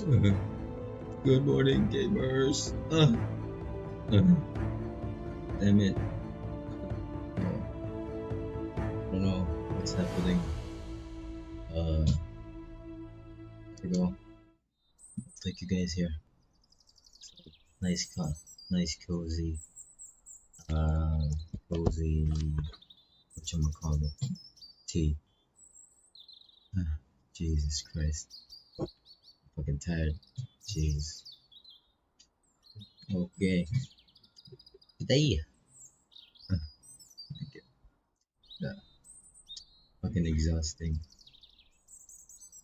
Good morning, gamers. Damn it. I don't know what's happening. There we go. I'll take you guys here. So, nice cut. Nice cozy. Uh, cozy. Whatchamacallit? Tea. Jesus Christ. I'm fucking tired. Jesus. Okay. Today. Uh, fucking exhausting.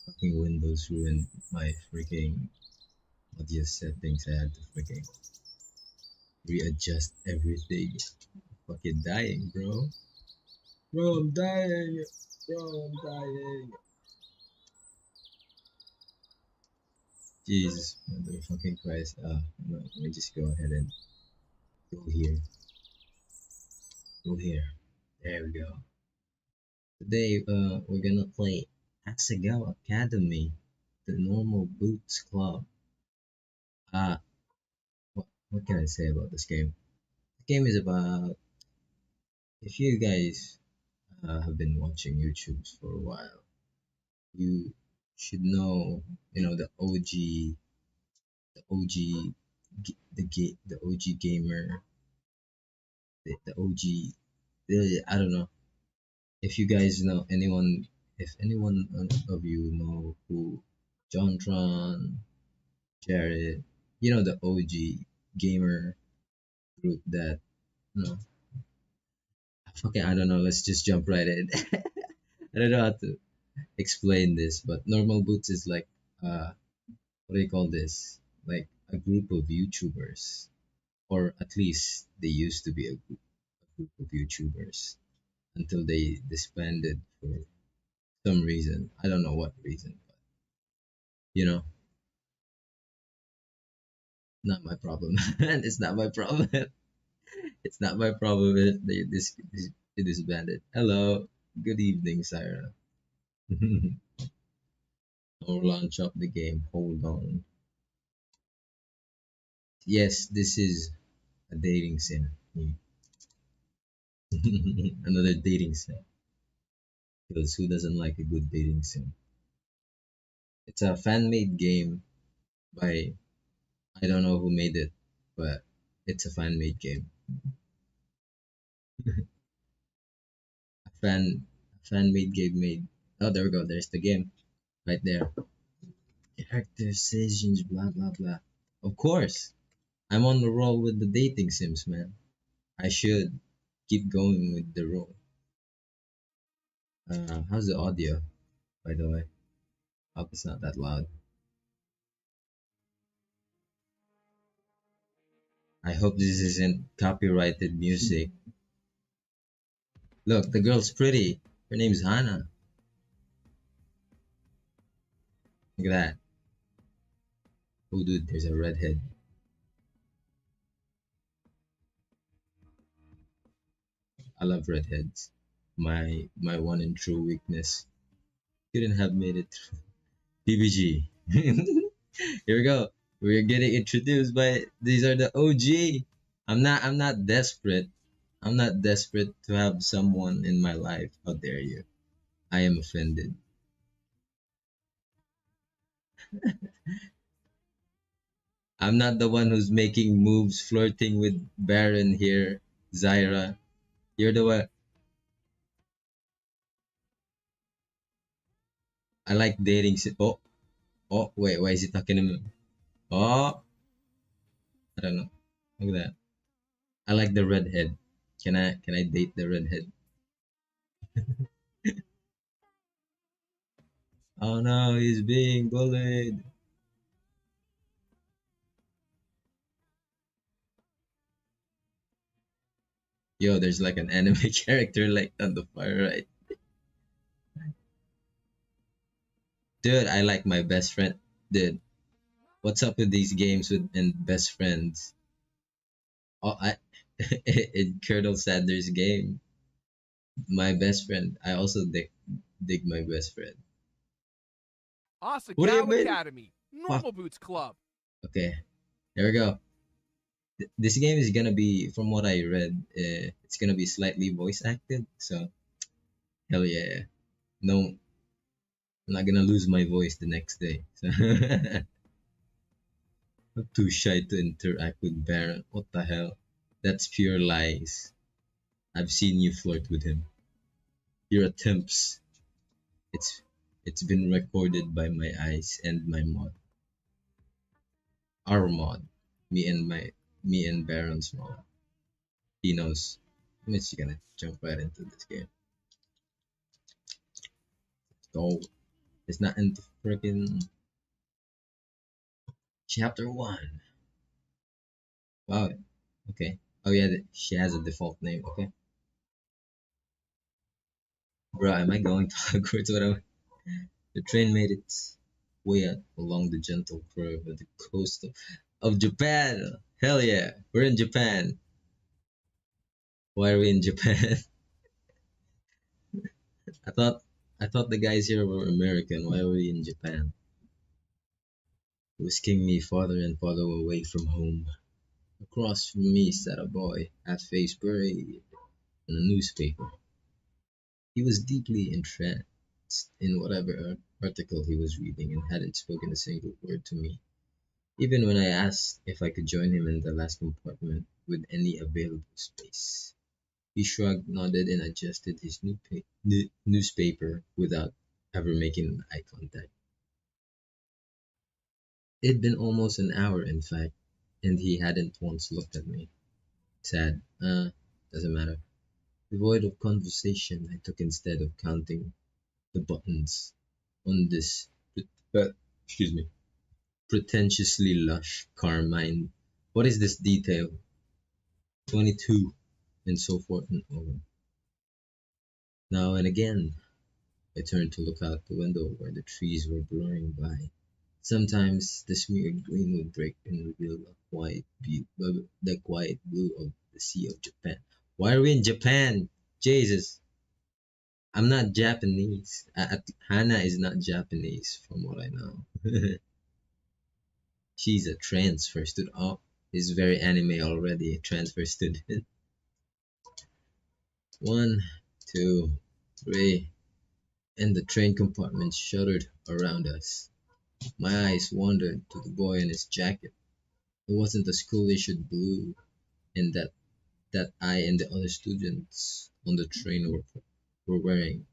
Fucking Windows ruined my freaking audio settings. I had to freaking readjust everything. Fucking dying, bro. Bro, I'm dying. Bro, I'm dying. Jesus, motherfucking Christ. No, let me just go ahead and go here. Go here. There we go. Today, we're gonna play Asagao Academy, the Normal Boots Club. Uh, what can I say about this game? The game is about, if you guys have been watching YouTubes for a while, you should know, the OG, the OG gamer, the OG. I don't know if you guys know anyone. If anyone of you know who Jontron, Jared, the OG gamer group that you know. Fucking, I don't know. Let's just jump right in. I don't know how to explain this, but Normal Boots is like what do you call this? Like a group of YouTubers, or at least they used to be a group of YouTubers until they disbanded for some reason. I don't know what reason, but you know, not my problem. It's not my problem. It's not my problem. They disbanded. Hello, good evening, Syra. I'll launch up the game. Hold on. Yes, this is a dating sim. Another dating sim. Because who doesn't like a good dating sim? It's a fan made game by, I don't know who made it, but it's a fan made game. A fan made game made. Oh, there we go. There's the game right there. Character decisions, blah blah blah. Of course, I'm on the roll with the dating sims, man. I should keep going with the roll. How's the audio, by the way? Hope it's not that loud. I hope this isn't copyrighted music. Look, the girl's pretty. Her name's Hannah. Look at that. Oh, dude, there's a redhead. I love redheads. My one and true weakness. Couldn't have made it through. PBG. Here we go. We're getting introduced by these are the OG. I'm not desperate. I'm not desperate to have someone in my life. How dare you? I am offended. I'm not the one who's making moves, flirting with Baron here, Zyra. You're the one. I like dating. Oh, oh, wait, why is he talking to me? Oh, I don't know. Look at that. I like the redhead. Can I date the redhead? Oh no, he's being bullied. Yo, there's like an anime character like on the far right. Dude, I like my best friend. Dude, what's up with these games with and best friends? Oh, I in Colonel Sanders' game, my best friend. I also dig my best friend. What do you Asagao mean? Academy. Fuck. Normal Boots Club. Okay, here we go. This game is gonna be, from what I read, it's gonna be slightly voice acted. So hell yeah. No, I'm not gonna lose my voice the next day. So I'm too shy to interact with Baron. What the hell? That's pure lies. I've seen you flirt with him. Your attempts. It's it's been recorded by my eyes and my mod. Our mod. Me and Baron's mod. He knows. I'm just gonna jump right into this game. Go. It's not into freaking chapter one. Wow. Okay. Oh yeah, she has a default name. Okay. Bro, am I going to Hogwarts? Whatever. The train made its way along the gentle curve of the coast of Japan. Hell yeah, we're in Japan. Why are we in Japan? I thought I thought the guys here were American. Why are we in Japan? Whisking me farther and farther away from home. Across from me sat a boy, half-faced buried in a newspaper. He was deeply entranced in whatever article he was reading and hadn't spoken a single word to me, even when I asked if I could join him in the last compartment with any available space. He shrugged, nodded, and adjusted his newspaper without ever making eye contact. It'd been almost an hour, in fact, and he hadn't once looked at me. Sad. Doesn't matter. Devoid of conversation, I took instead of counting the buttons on this, uh, excuse me, pretentiously lush carmine. What is this detail? 22, and so forth and on. Now and again, I turned to look out the window where the trees were blurring by. Sometimes the smeared green would break and reveal the quiet blue of the Sea of Japan. Why are we in Japan? Jesus, I'm not Japanese. Hannah is not Japanese, from what I know. She's a transfer student. Oh, he's very anime already. Transfer student. One, two, three, and the train compartment shuddered around us. My eyes wandered to the boy in his jacket. It wasn't the school-issued blue and that I and the other students on the train were wearing.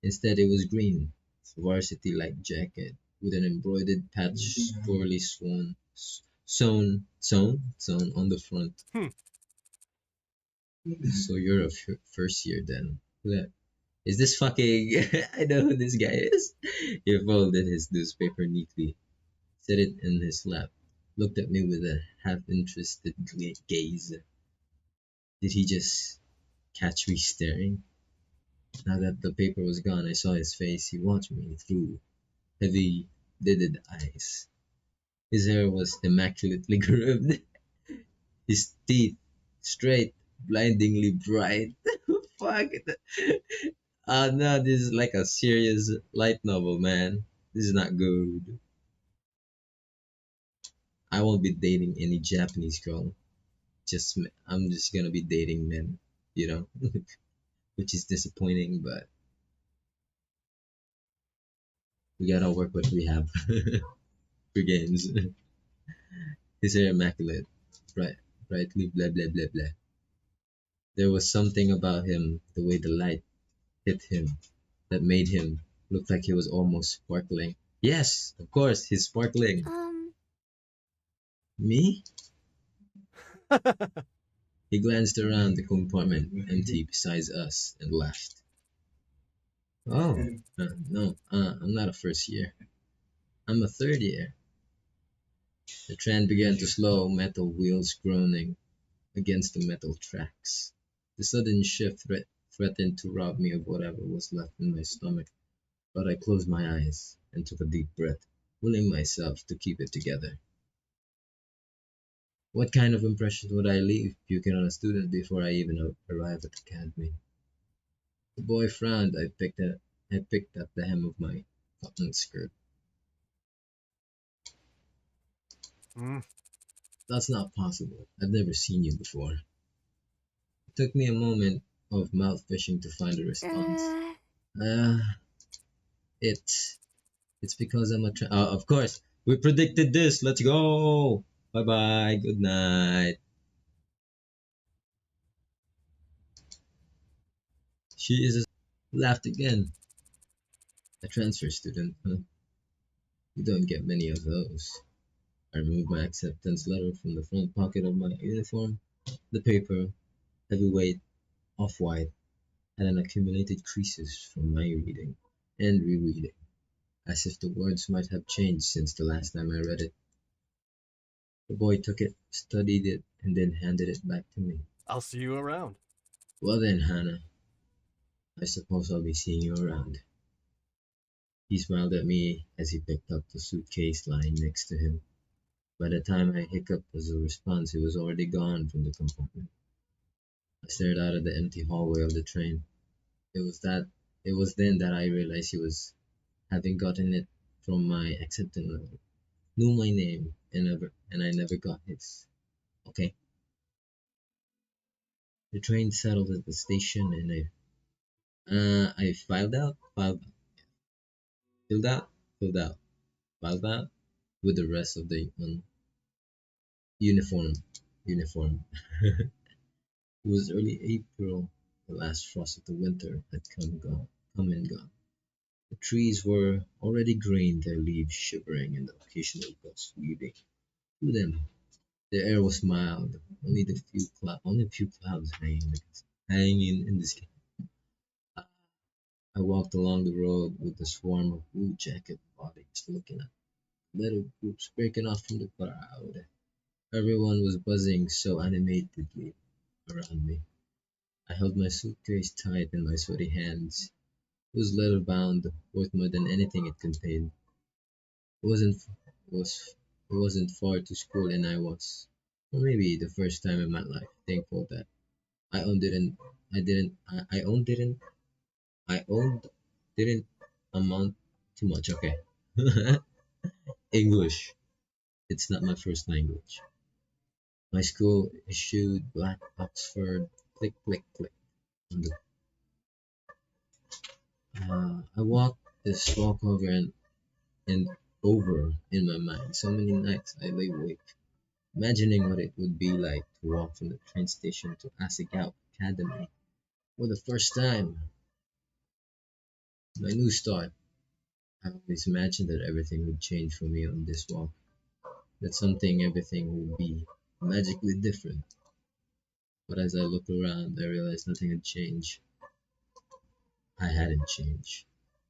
Instead, it was green, a varsity-like jacket with an embroidered patch poorly sewn on the front. Hmm. So you're a first year then. Yeah. Is this fucking? I know who this guy is. He folded his newspaper neatly, set it in his lap, looked at me with a half-interested gaze. Did he just catch me staring? Now that the paper was gone, I saw his face. He watched me through heavy lidded eyes. His hair was immaculately groomed, his teeth straight, blindingly bright. Fuck. No, this is like a serious light novel, man. This is not good. I won't be dating any Japanese girl. I'm just gonna be dating men, you know, which is disappointing, but we gotta work what we have for games. His hair immaculate, bright, brightly blah blah blah blah. There was something about him, the way the light hit him, that made him look like he was almost sparkling. Yes, of course, he's sparkling. Um, Me? He glanced around the compartment empty beside us and laughed. Oh, no, I'm not a first year. I'm a third year. The train began to slow, metal wheels groaning against the metal tracks. The sudden shift threatened to rob me of whatever was left in my stomach, but I closed my eyes and took a deep breath, willing myself to keep it together. What kind of impression would I leave puking on a student before I even arrived at the academy? The boy frowned. I picked at the hem of my cotton skirt. Mm. That's not possible. I've never seen you before. It took me a moment of mouth fishing to find a response. Uh, Uh, it's it's because I'm of course, we predicted this. Let's go. Bye bye. Good night. She is laughed again. A transfer student, huh? You don't get many of those. I removed my acceptance letter from the front pocket of my uniform. The paper, heavyweight, off-white, had an accumulated creases from my reading and rereading, as if the words might have changed since the last time I read it. The boy took it, studied it, and then handed it back to me. I'll see you around. Well then, Hannah, I suppose I'll be seeing you around. He smiled at me as he picked up the suitcase lying next to him. By the time I hiccuped as a response, he was already gone from the compartment. I stared out at the empty hallway of the train. It was that it was then that I realized he was having gotten it from my acceptance letter. Knew my name and I never got his. Okay. The train settled at the station and I filled out, filled out, filed out with the rest of the uniform uniform. It was early April. The last frost of the winter had come and gone. The trees were already green, their leaves shivering and the occasional gust weaving through them. The air was mild, only a few clouds hanging in the sky. I walked along the road with a swarm of blue jacket bodies looking at little groups breaking off from the crowd. Everyone was buzzing so animatedly around me. I held my suitcase tight in my sweaty hands. It was leather bound, worth more than anything it contained. It wasn't was it wasn't far to school, and I was, or maybe the first time in my life, thankful that I owned didn't I didn't I owned didn't I owned didn't amount to much. Okay, English. It's not my first language. My school issued black Oxford click click click. On the, I walked this walk and over in my mind. So many nights I lay awake imagining what it would be like to walk from the train station to Asagao Academy for the first time. My new start. I always imagined that everything would change for me on this walk, that everything would be magically different. But as I looked around, I realized nothing had changed. I hadn't changed.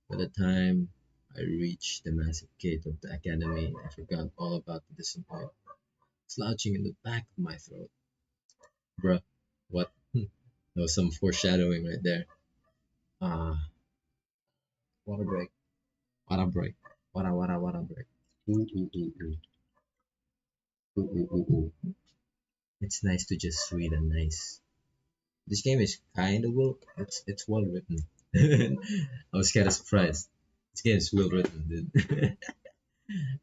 By the time I reached the massive gate of the academy, I forgot all about the disappointment slouching in the back of my throat. Bruh, what? There was some foreshadowing right there. Ah, water break. Water break. Water break. Ooh, ooh, ooh, ooh. Ooh, ooh, ooh, ooh. It's nice to just read a nice. This game is kind of well. It's well written. I was kind of surprised. This game is well written, dude.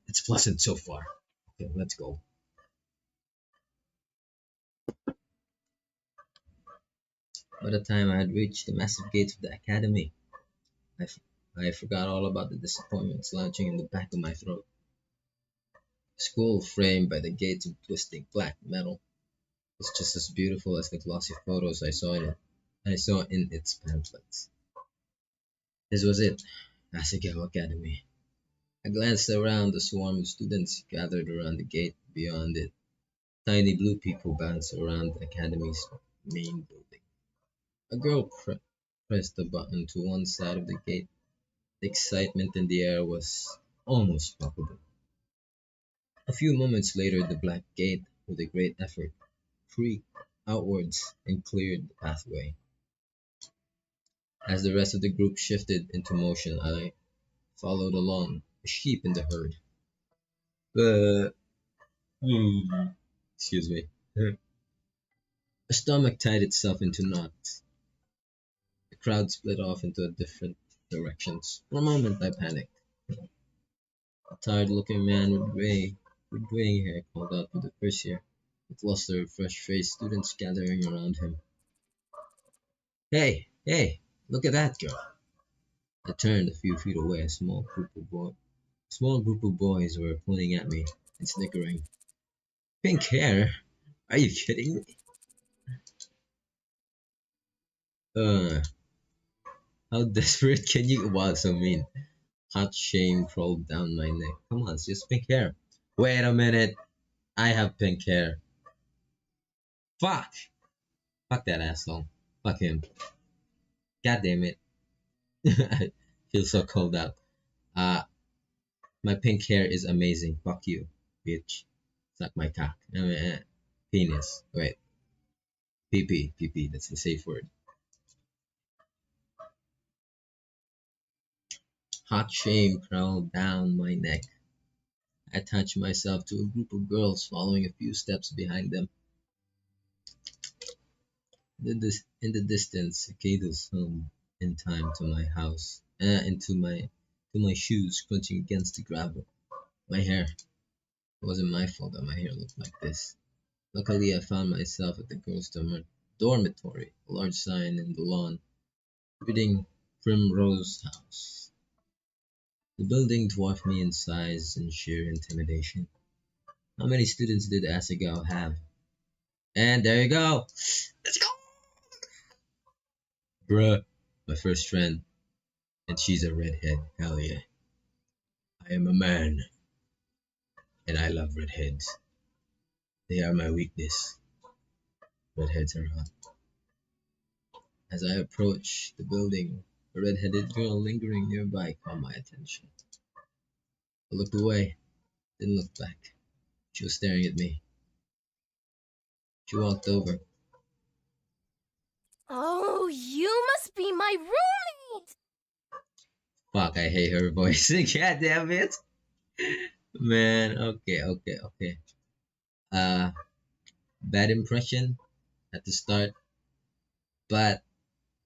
It's pleasant so far. Okay, let's go. By the time I had reached the massive gates of the academy, I, f- I forgot all about the disappointment slouching in the back of my throat. The school, framed by the gates of twisting black metal, was just as beautiful as the glossy photos I saw in its pamphlets. This was it, Asagao Academy. I glanced around the swarm of students gathered around the gate beyond it. Tiny blue people bounced around the academy's main building. A girl pressed a button to one side of the gate. The excitement in the air was almost palpable. A few moments later, the black gate, with a great effort, creaked outwards and cleared the pathway. As the rest of the group shifted into motion, I followed along, a sheep in the herd. Uh, excuse me. A stomach tied itself into knots. The crowd split off into different directions. For a moment, I panicked. A tired looking man with gray With graying hair called out for the first year, a cluster of fresh-faced students gathering around him. Hey, hey, look at that girl. I turned a few feet away. A small group of boys were pointing at me and snickering. Pink hair? Are you kidding me? Uh, how desperate can you? Wow, so mean. Hot shame crawled down my neck. Come on, it's just pink hair. Wait a minute. I have pink hair. Fuck! Fuck that asshole. Fuck him. God damn it. I feel so cold out. Uh, my pink hair is amazing. Fuck you, bitch. Suck my cock. Penis. Wait. PP. PP. That's the safe word. Hot shame crawled down my neck. I attached myself to a group of girls, following a few steps behind them. In the distance, cicadas hummed in time to my house, into my shoes crunching against the gravel. My hair. It wasn't my fault that my hair looked like this. Luckily, I found myself at the dormitory, a large sign in the lawn, reading Primrose House. The building dwarfed me in size and sheer intimidation. How many students did Asagao have? And there you go! Let's go! Bruh, my first friend, and she's a redhead. Hell yeah. I am a man, and I love redheads. They are my weakness. Redheads are hot. As I approached the building, a red-headed girl lingering nearby caught my attention. I looked away, didn't look back. She was staring at me. She walked over. Oh, you must be my roommate! Fuck, I hate her voice. God damn it. Man, okay. Uh, bad impression at the start, but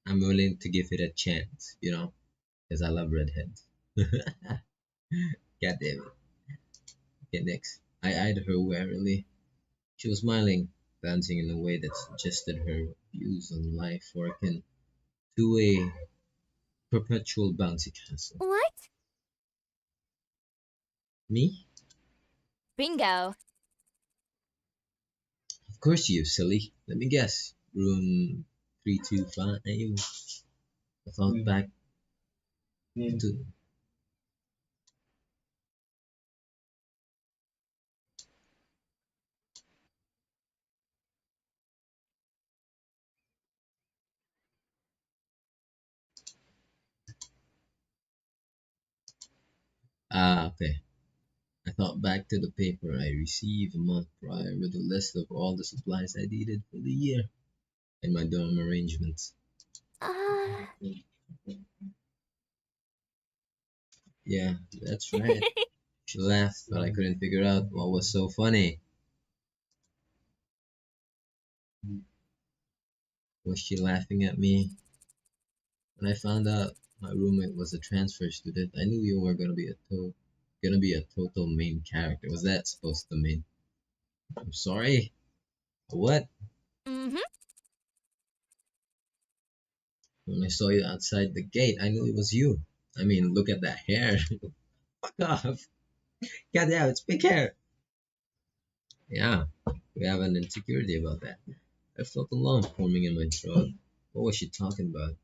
I'm willing to give it a chance, because I love redheads. God damn it. Okay, next. I eyed her warily. She was smiling, glancing in a way that suggested her views on life were akin to a perpetual bouncy castle. What? Me? Bingo. Of course you, silly. Let me guess. Room 325. I thought back to. Okay. I thought back to the paper I received a month prior with a list of all the supplies I needed for the year and my dorm arrangements. Uh... Yeah, that's right. She laughed, but I couldn't figure out what was so funny. Was she laughing at me? When I found out my roommate was a transfer student, I knew you were gonna be a total main character. Was that supposed to mean? I'm sorry. What? Mm-hmm. When I saw you outside the gate, I knew it was you. I mean, look at that hair. Fuck off. God damn, it's big hair. Yeah, we have an insecurity about that. I felt a lump forming in my throat. What was she talking about?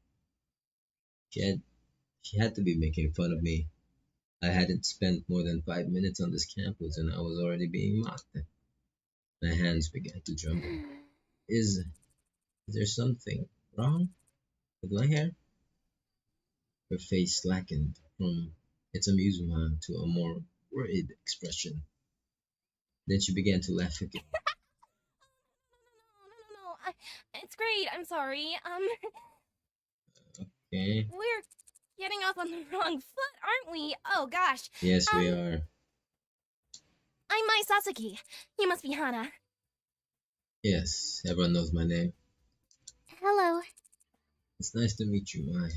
She had she had to be making fun of me. I hadn't spent more than 5 minutes on this campus and I was already being mocked. My hands began to tremble. Is is there something wrong with my hair? Her face slackened from its amusement to a more worried expression. Then she began to laugh again. No. It's great. I'm sorry. Okay. We're getting off on the wrong foot, aren't we? Oh gosh. Yes, we are. I'm Mai Sasaki. You must be Hana. Yes, everyone knows my name. Hello. It's nice to meet you, Mai.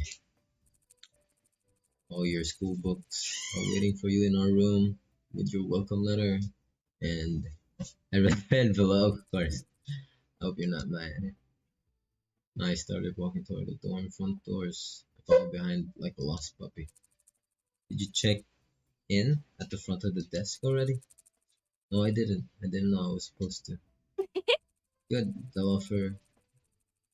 All your school books are waiting for you in our room with your welcome letter And I read below, of course. I hope you're not mad. I started walking toward the dorm front doors. I followed behind like a lost puppy. Did you check in at the front of the desk already? No, I didn't. I didn't know I was supposed to. Good. They'll offer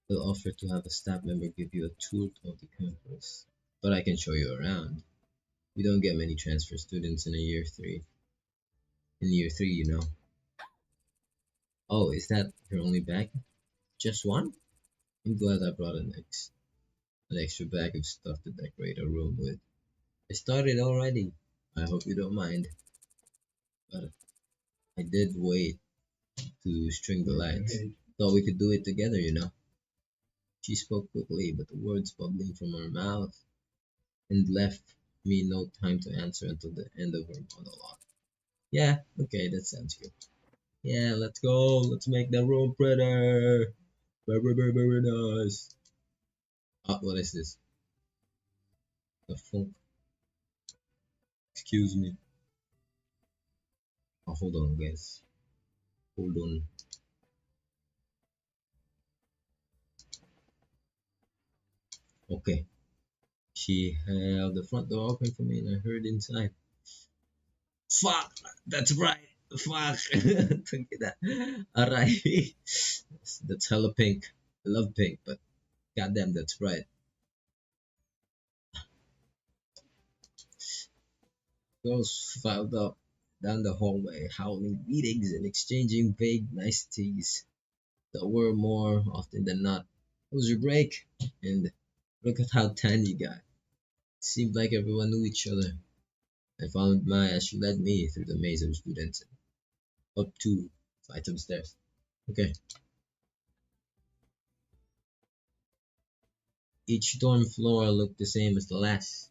to have a staff member give you a tour of the campus. But I can show you around. We don't get many transfer students in a year three. In year three, you know. Oh, is that your only bag? Just one? I'm glad I brought an extra bag of stuff to decorate a room with. I started already. I hope you don't mind. But I did wait to string the lights. Thought we could do it together, you know. She spoke quickly, but the words bubbling from her mouth and left me no time to answer until the end of her monologue. Yeah, okay, that sounds good. Yeah, let's go. Let's make the room prettier. Very, very, very nice. What is this? The phone. Excuse me. Oh, hold on, guys. Hold on. Okay. She held the front door open for me and I heard inside. Fuck! That's right! Fuck! Look at that. Alright. That's hella pink. I love pink, but goddamn, that's right. Girls filed up down the hallway, howling greetings and exchanging vague niceties that were more often than not. How was your break? And look at how tan you got. It seemed like everyone knew each other. I followed Maya as she led me through the maze of students and up two flights of stairs. Okay. Each dorm floor looked the same as the last.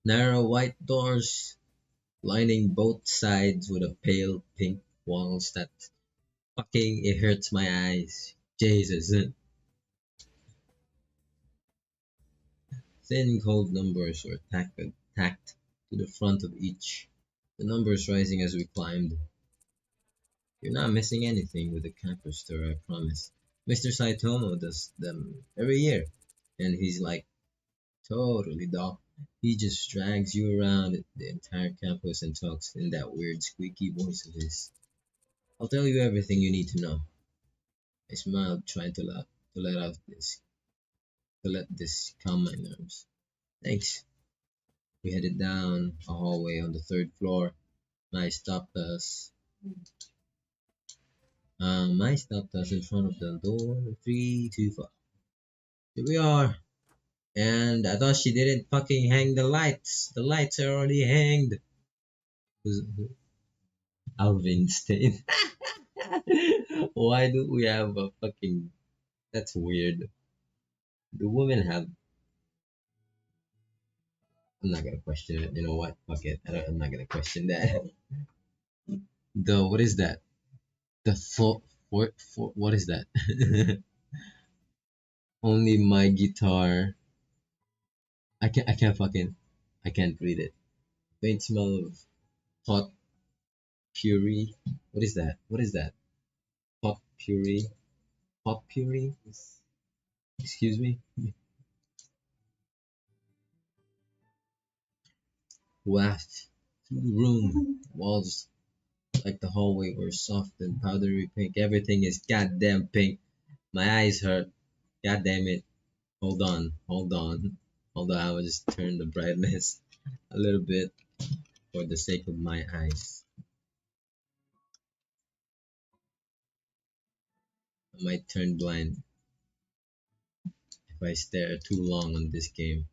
Narrow white doors lining both sides with a pale pink walls that fucking it hurts my eyes. Jesus. Thin cold numbers were tacked to the front of each, the numbers rising as we climbed. You're not missing anything with the campus tour, I promise. Mr. Saitomo does them every year, and he's like, totally dog. He just drags you around the entire campus and talks in that weird squeaky voice of his. I'll tell you everything you need to know. I smiled, trying to let out this to let this calm my nerves. Thanks. We headed down a hallway on the third floor. Mai stopped us. Mai stopped us in front of the door. 325. Here we are. And I thought she didn't fucking hang the lights. The lights are already hanged. Who's Alvin stayed? Why do we have a fucking? That's weird. Do women have? I'm not gonna question it. You know what? Fuck it. I'm not gonna question that. The what is that? The for what is that? Only my guitar. I can't read it. Faint smell of hot puree. What is that? What is that? Hot puree. Hot puree. Excuse me. Wafted through the room. Walls like the hallway were soft and powdery pink. Everything is goddamn pink. My eyes hurt. God damn it. Hold on. Hold on. Hold on. I will just turn the brightness a little bit for the sake of my eyes. I might turn blind if I stare too long on this game.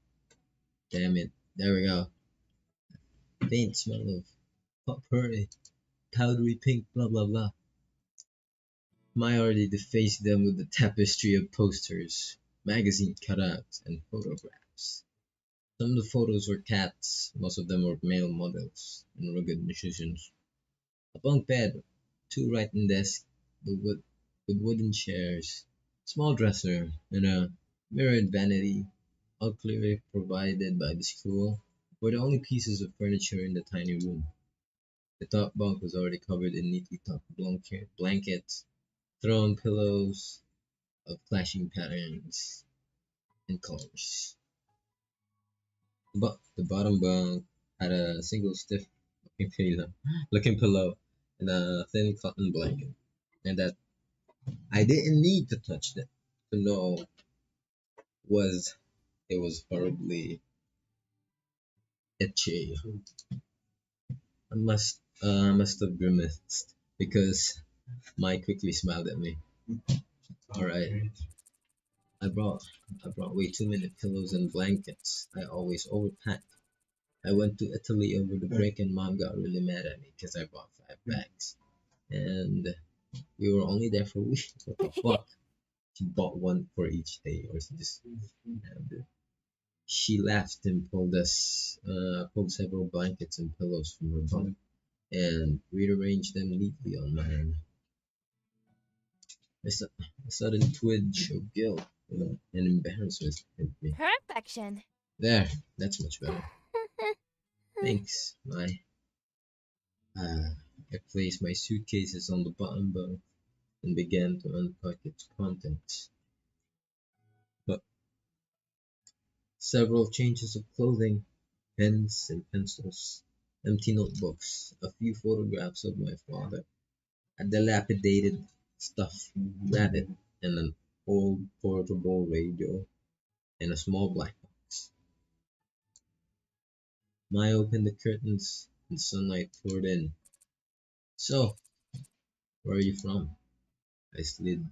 Damn it. There we go. Faint smell of potpourri, powdery pink, blah blah blah. My already defaced them with the tapestry of posters, magazine cutouts, and photographs. Some of the photos were cats, most of them were male models and rugged musicians. A bunk bed, two writing desks with wooden chairs, small dresser, and a mirrored vanity, all clearly provided by the school, were the only pieces of furniture in the tiny room. The top bunk was already covered in neatly tucked blankets, thrown pillows of clashing patterns and colors. But the bottom bunk had a single stiff looking pillow and a thin cotton blanket, and that I didn't need to touch it to know was it was horribly itchy. I must have grimaced because Mike quickly smiled at me. All right, I brought I brought way too many pillows and blankets. I always overpack. I went to Italy over the break and mom got really mad at me because I bought 5 bags. And we were only there for a week. What the fuck? She bought one for each day, or she just she laughed and pulled several blankets and pillows from her bunk and rearranged them neatly on mine. A sudden twinge of guilt and embarrassment hit me. Perfection. There, that's much better. Thanks, my. I placed my suitcases on the bottom bunk and began to unpack its contents. But several changes of clothing, pens and pencils, empty notebooks, a few photographs of my father, a dilapidated stuffed rabbit, and an old portable radio in a small black box. Maya opened the curtains and sunlight poured in. So, where are you from? I slid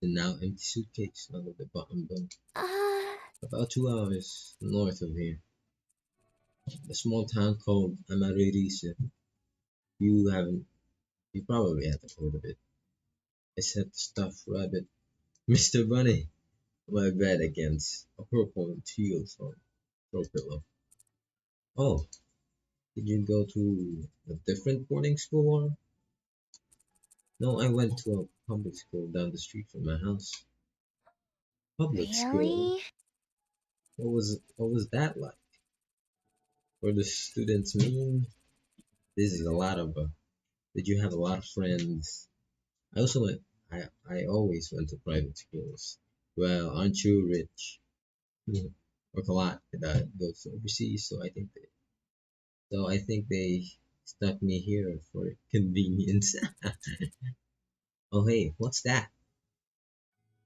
the now empty suitcase out of the bottom bunk. Uh, About 2 hours north of here, a small town called Amaryllis. You haven't, you probably haven't heard of it. I set the stuffed rabbit, Mr. Bunny, on my bed against a purple and teal throw pillow. Oh, did you go to a different boarding school or? No, I went to a public school down the street from my house. Public school? really? What was that like? Were the students mean? This is a lot of. Did you have a lot of friends? I also went. I always went to private schools. Well, aren't you rich? Work a lot and go to overseas, so I think they stuck me here for convenience. Oh hey, what's that?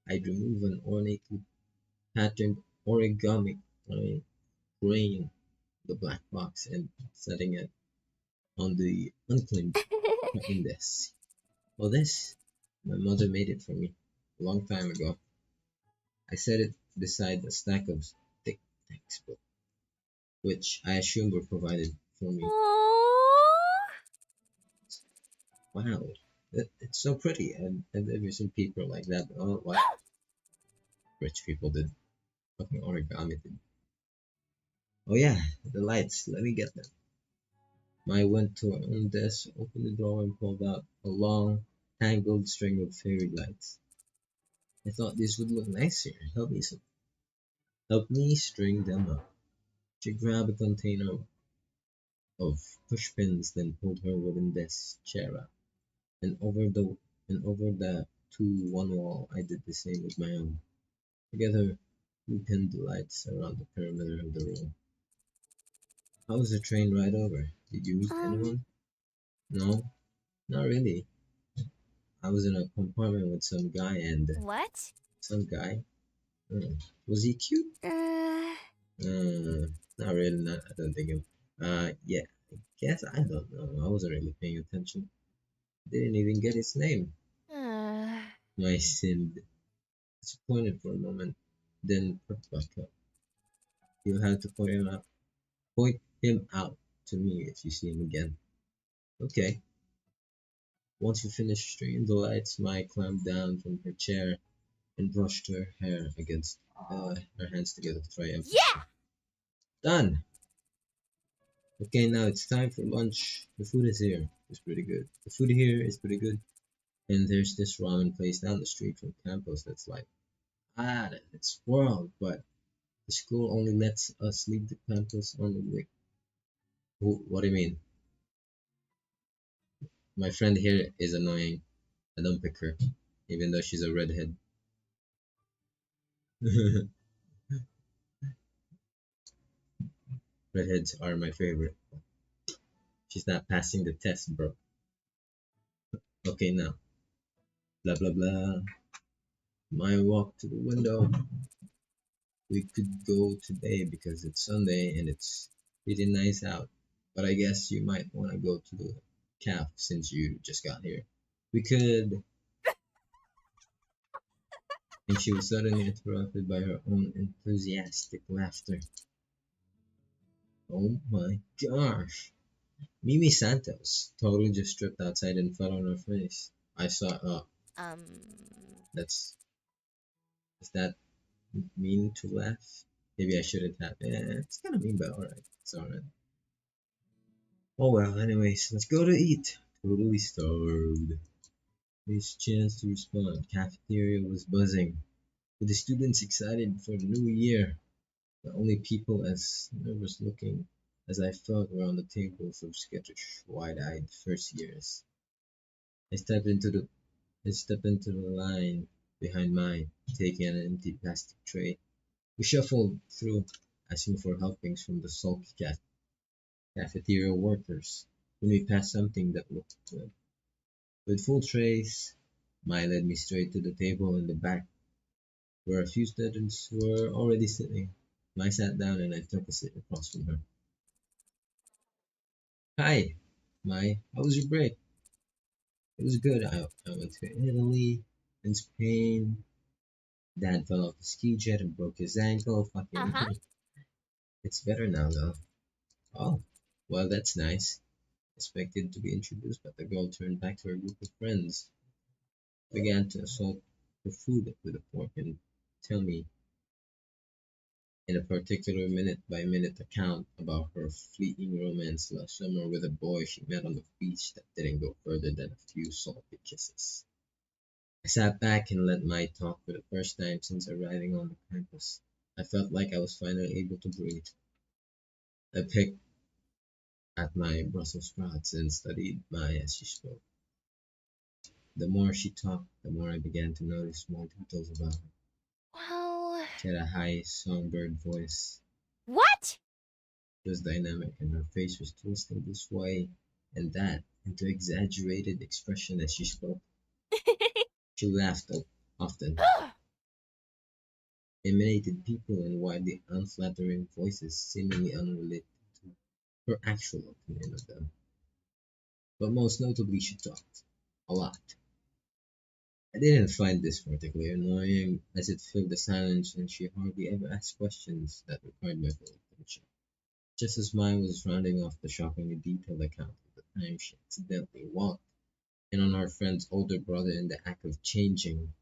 I'd remove an ornately patterned origami grain the black box and setting it on the unclaimed writing desk. Oh this? My mother made it for me a long time ago. I set it beside a stack of thick textbooks, which I assume were provided for me. Oh. Wow, it's so pretty. I've never seen people like that. Oh, what rich people did. Fucking origami did. Oh yeah, the lights. Let me get them. Maya went to her own desk, opened the drawer, and pulled out a long, tangled string of fairy lights. I thought this would look nicer. Help me string them up. She grabbed a container of pushpins, then pulled her wooden desk chair up, and over the to one wall. I did the same with my own. Together, we pinned the lights around the perimeter of the room. How was the train ride over? Did you meet Um, anyone? No, not really. I was in a compartment with what? some guy. Was he cute? Uh, Not really. Not. I don't think. Yeah. I guess I don't know. I wasn't really paying attention. Didn't even get his name. uh, I seemed disappointed for a moment, then perked back up. You'll have to point him out to me if you see him again. Okay. Once we finished stringing the lights, Maya climbed down from her chair and brushed her hair against her hands together triumphantly. yeah! Done! Okay, now it's time for lunch. The food is here. It's pretty good. The food here is pretty good. And there's this ramen place down the street from campus that's like, it's spoiled, but the school only lets us leave the campus on the week. What do you mean? My friend here is annoying. I don't pick her, even though she's a redhead. Redheads are my favorite. She's not passing the test, bro. Okay, now. Blah, blah, blah. My walk to the window. We could go today because it's Sunday and it's pretty nice out. But I guess you might want to go to the calf since you just got here. We could. And she was suddenly interrupted by her own enthusiastic laughter. Oh my gosh! Mimi Santos totally just stripped outside and fell on her face. I saw. Um. That's is that mean to laugh? Maybe I shouldn't have. It's kind of mean, but alright. It's alright. Oh well, anyways, let's go to eat. Totally starved. This chance to respond. Cafeteria was buzzing, with the students excited for the new year. The only people as nervous looking as I felt were on the tables of skittish, wide-eyed first years. I stepped into the I stepped into the line behind mine, taking an empty plastic tray. We shuffled through, asking for helpings from the sulky cafeteria workers. When we passed something that looked good, with full trays, Mai led me straight to the table in the back, where a few students were already sitting. Mai sat down and I took a seat across from her. Hi, Mai. How was your break? It was good. I went to Italy and Spain. Dad fell off the ski jet and broke his ankle. Uh huh. Fucking, it's better now though. Oh, well, that's nice. Expected to be introduced, but the girl turned back to her group of friends, began to assault her food with a fork, and tell me in a particular minute by minute account about her fleeting romance last summer with a boy she met on the beach that didn't go further than a few salty kisses. I sat back and let my talk for the first time since arriving on the campus. I felt like I was finally able to breathe. I picked at my Brussels sprouts and studied Maya as she spoke. The more she talked, the more I began to notice small details about her. Well. She had a high songbird voice. What? She was dynamic and her face was twisting this way and that into exaggerated expression as she spoke. She laughed often, imitated people in widely unflattering voices seemingly unrelated to her actual opinion of them. But most notably she talked. A lot. I didn't find this particularly annoying, as it filled the silence and she hardly ever asked questions that required my full attention. Just as mine was rounding off the shockingly detailed account of the time she accidentally walked in on our friend's older brother in the act of changing,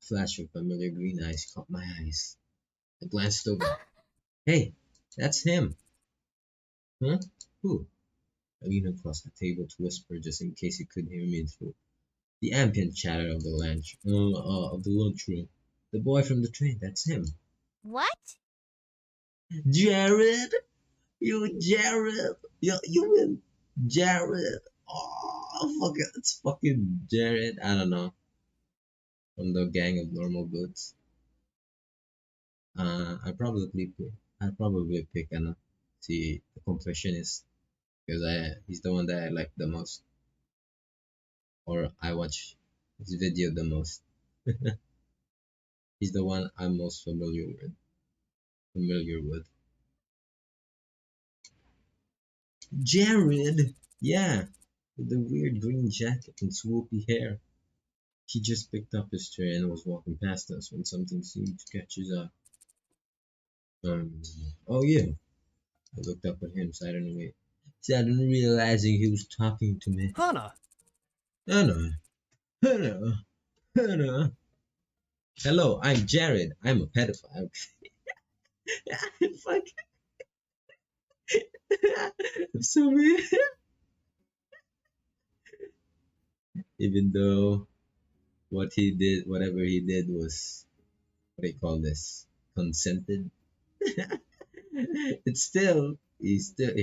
a flash of familiar green eyes caught my eyes. I glanced over. Hey, that's him! Huh? Who? I leaned across the table to whisper just in case he could hear me through the ambient chatter of the lunchroom. The boy from the train, that's him. What? Jared! You Jared! You win Jared! Oh, fuck it. It's fucking Jared. I don't know. From the gang of normal goods. I probably pick Anna. See, the confession is because he's the one that I like the most, or I watch his video the most. He's the one I'm most familiar with. Familiar with. Jared! Yeah, with the weird green jacket and swoopy hair. He just picked up his tray and was walking past us when something seemed to catch his eye. Oh yeah. I looked up at him suddenly realizing he was talking to me. Hana, Hannah, Hannah, Hannah. Hello, I'm Jared. I'm a pedophile. Fuck. I'm sorry. Even though whatever he did was, what do you call this? Consented. He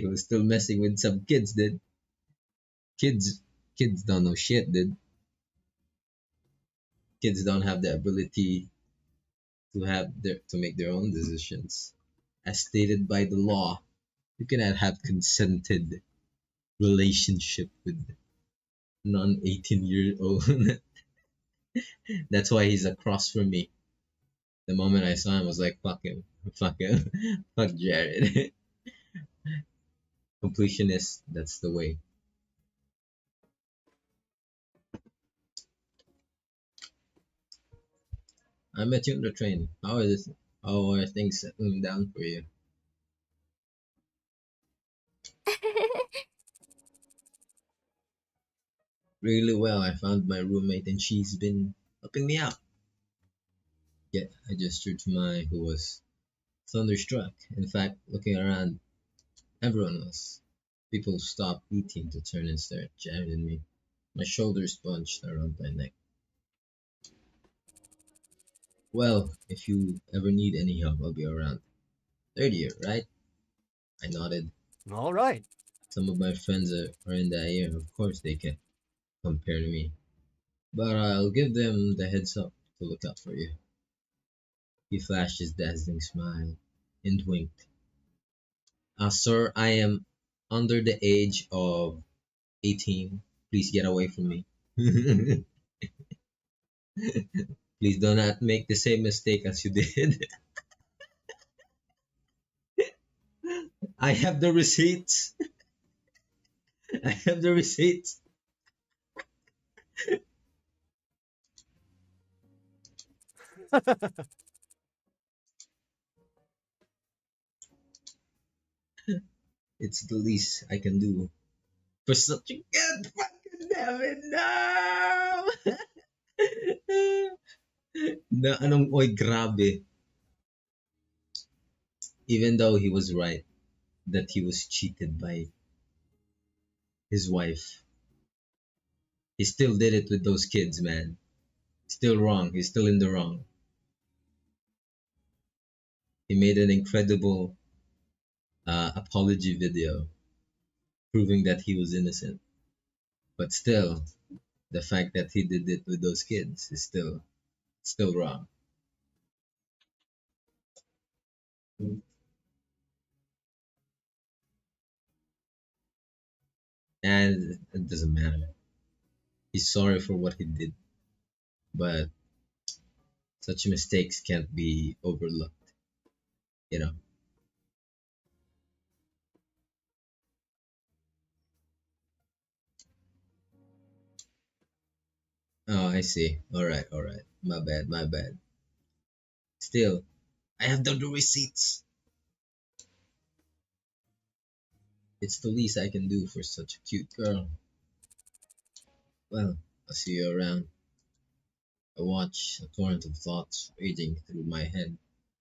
was still messing with some kids. Kids. Kids don't know shit, dude. Kids don't have the ability to make their own decisions. As stated by the law, you cannot have consented relationship with non-18-year-old. That's why he's across from me. The moment I saw him, I was like, fuck him, fuck him, fuck Jared. Completionist, that's the way. I met you on the train. How are things settling down for you? Really well. I found my roommate and she's been helping me out. Yet I gestured to my who was thunderstruck. In fact, looking around, everyone was. People stopped eating to turn and stare at Jared and me. My shoulders bunched around my neck. Well, if you ever need any help, I'll be around. Third year, right? I nodded. All right. Some of my friends are in that year. Of course they can compare to me. But I'll give them the heads up to look out for you. He flashed his dazzling smile and winked. Sir, I am under the age of 18. Please get away from me. Please do not make the same mistake as you did. I have the receipts. I have the receipts. It's the least I can do for such a good fucking damn it. No! Na anong oy grabe. Even though he was right that he was cheated by his wife, he still did it with those kids, man. Still wrong. He's still in the wrong. He made an incredible apology video proving that he was innocent. But still, the fact that he did it with those kids is still wrong. And it doesn't matter. He's sorry for what he did, but such mistakes can't be overlooked, you know. Oh, I see. All right. My bad, my bad. Still, I have the receipts. It's the least I can do for such a cute girl. Well, I'll see you around. I watched a torrent of thoughts raging through my head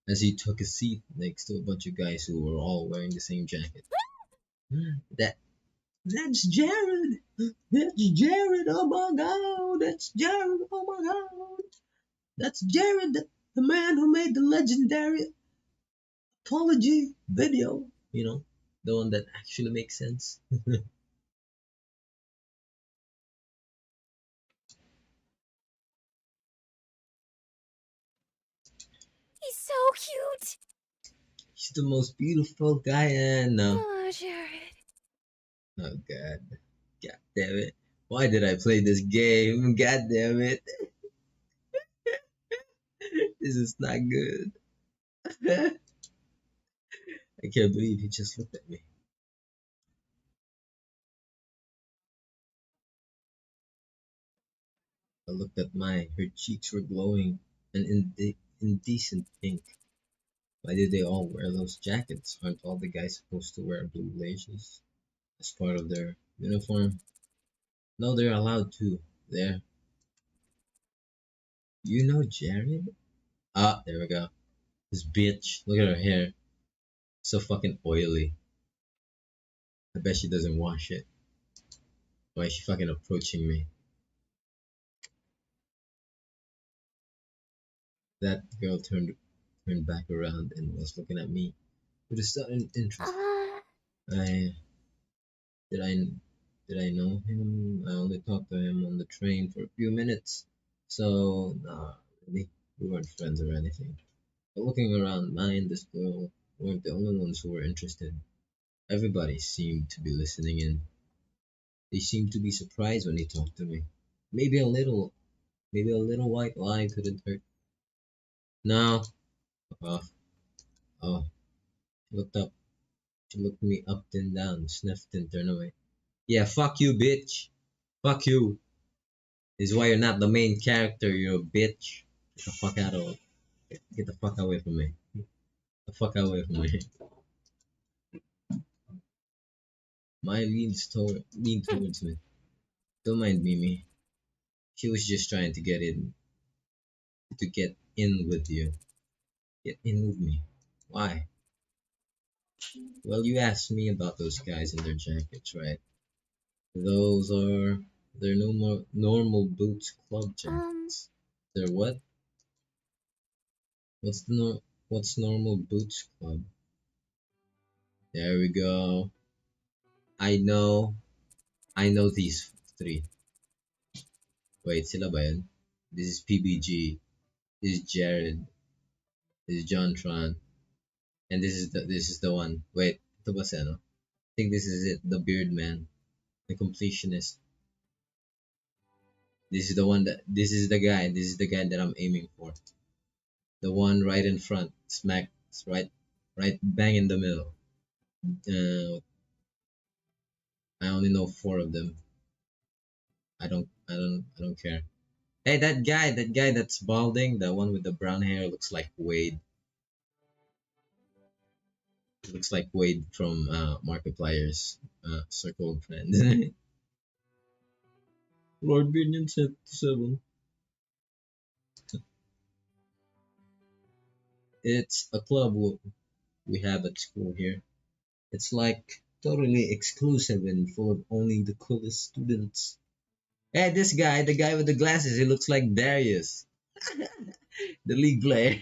as he took a seat next to a bunch of guys who were all wearing the same jacket. That that's Jared. That's Jared. Oh my god. That's Jared. Oh my god. That's Jared, the man who made the legendary apology video. You know, the one that actually makes sense. He's so cute. He's the most beautiful guy, and no. Oh, Jared. Oh god. God damn it. Why did I play this game? God damn it. This is not good. I can't believe he just looked at me. I looked at mine. Her cheeks were glowing an indecent pink. Why did they all wear those jackets? Aren't all the guys supposed to wear blue laces as part of their uniform? No, they're allowed to. There. You know Jared? Ah, there we go. This bitch. Look at her hair. So fucking oily. I bet she doesn't wash it. Why is she fucking approaching me? That girl turned back around and was looking at me with a sudden interest. Uh, I did I Did I know him? I only talked to him on the train for a few minutes. So, nah, really, we weren't friends or anything. But looking around, I and this girl weren't the only ones who were interested. Everybody seemed to be listening in. They seemed to be surprised when he talked to me. Maybe a little, maybe a little white lie couldn't hurt. No. Oh, oh. She looked up. She looked me up and down, sniffed and turned away. Yeah, fuck you, bitch. Fuck you. This is why you're not the main character, you're a bitch. Get the fuck out of Get the fuck away from me. Get the fuck away from me. Maya leaned towards me. Don't mind Mimi. She was just trying to get in with you. Get in with me. Why? Well, you asked me about those guys in their jackets, right? Those are they're no more normal boots club Um, jackets. They're what? What's normal boots club? There we go. I know. I know these three. Wait, sila ba yun? This is PBG. This is Jared. This is John Tron. And this is the one. Wait, ito ba si ano? I think this is it. The Beard Man. The completionist. This is the guy. This is the guy that I'm aiming for. The one right in front. Smack. Right bang in the middle. I only know four of them. I don't care. Hey, that guy that's balding, the one with the brown hair, looks like Wade. Looks like Wade from Markiplier's Circle of Friends. Lord Minion 77. It's a club we have at school here. It's like totally exclusive and full of only the coolest students. Hey, this guy, the guy with the glasses, he looks like Darius, the league player.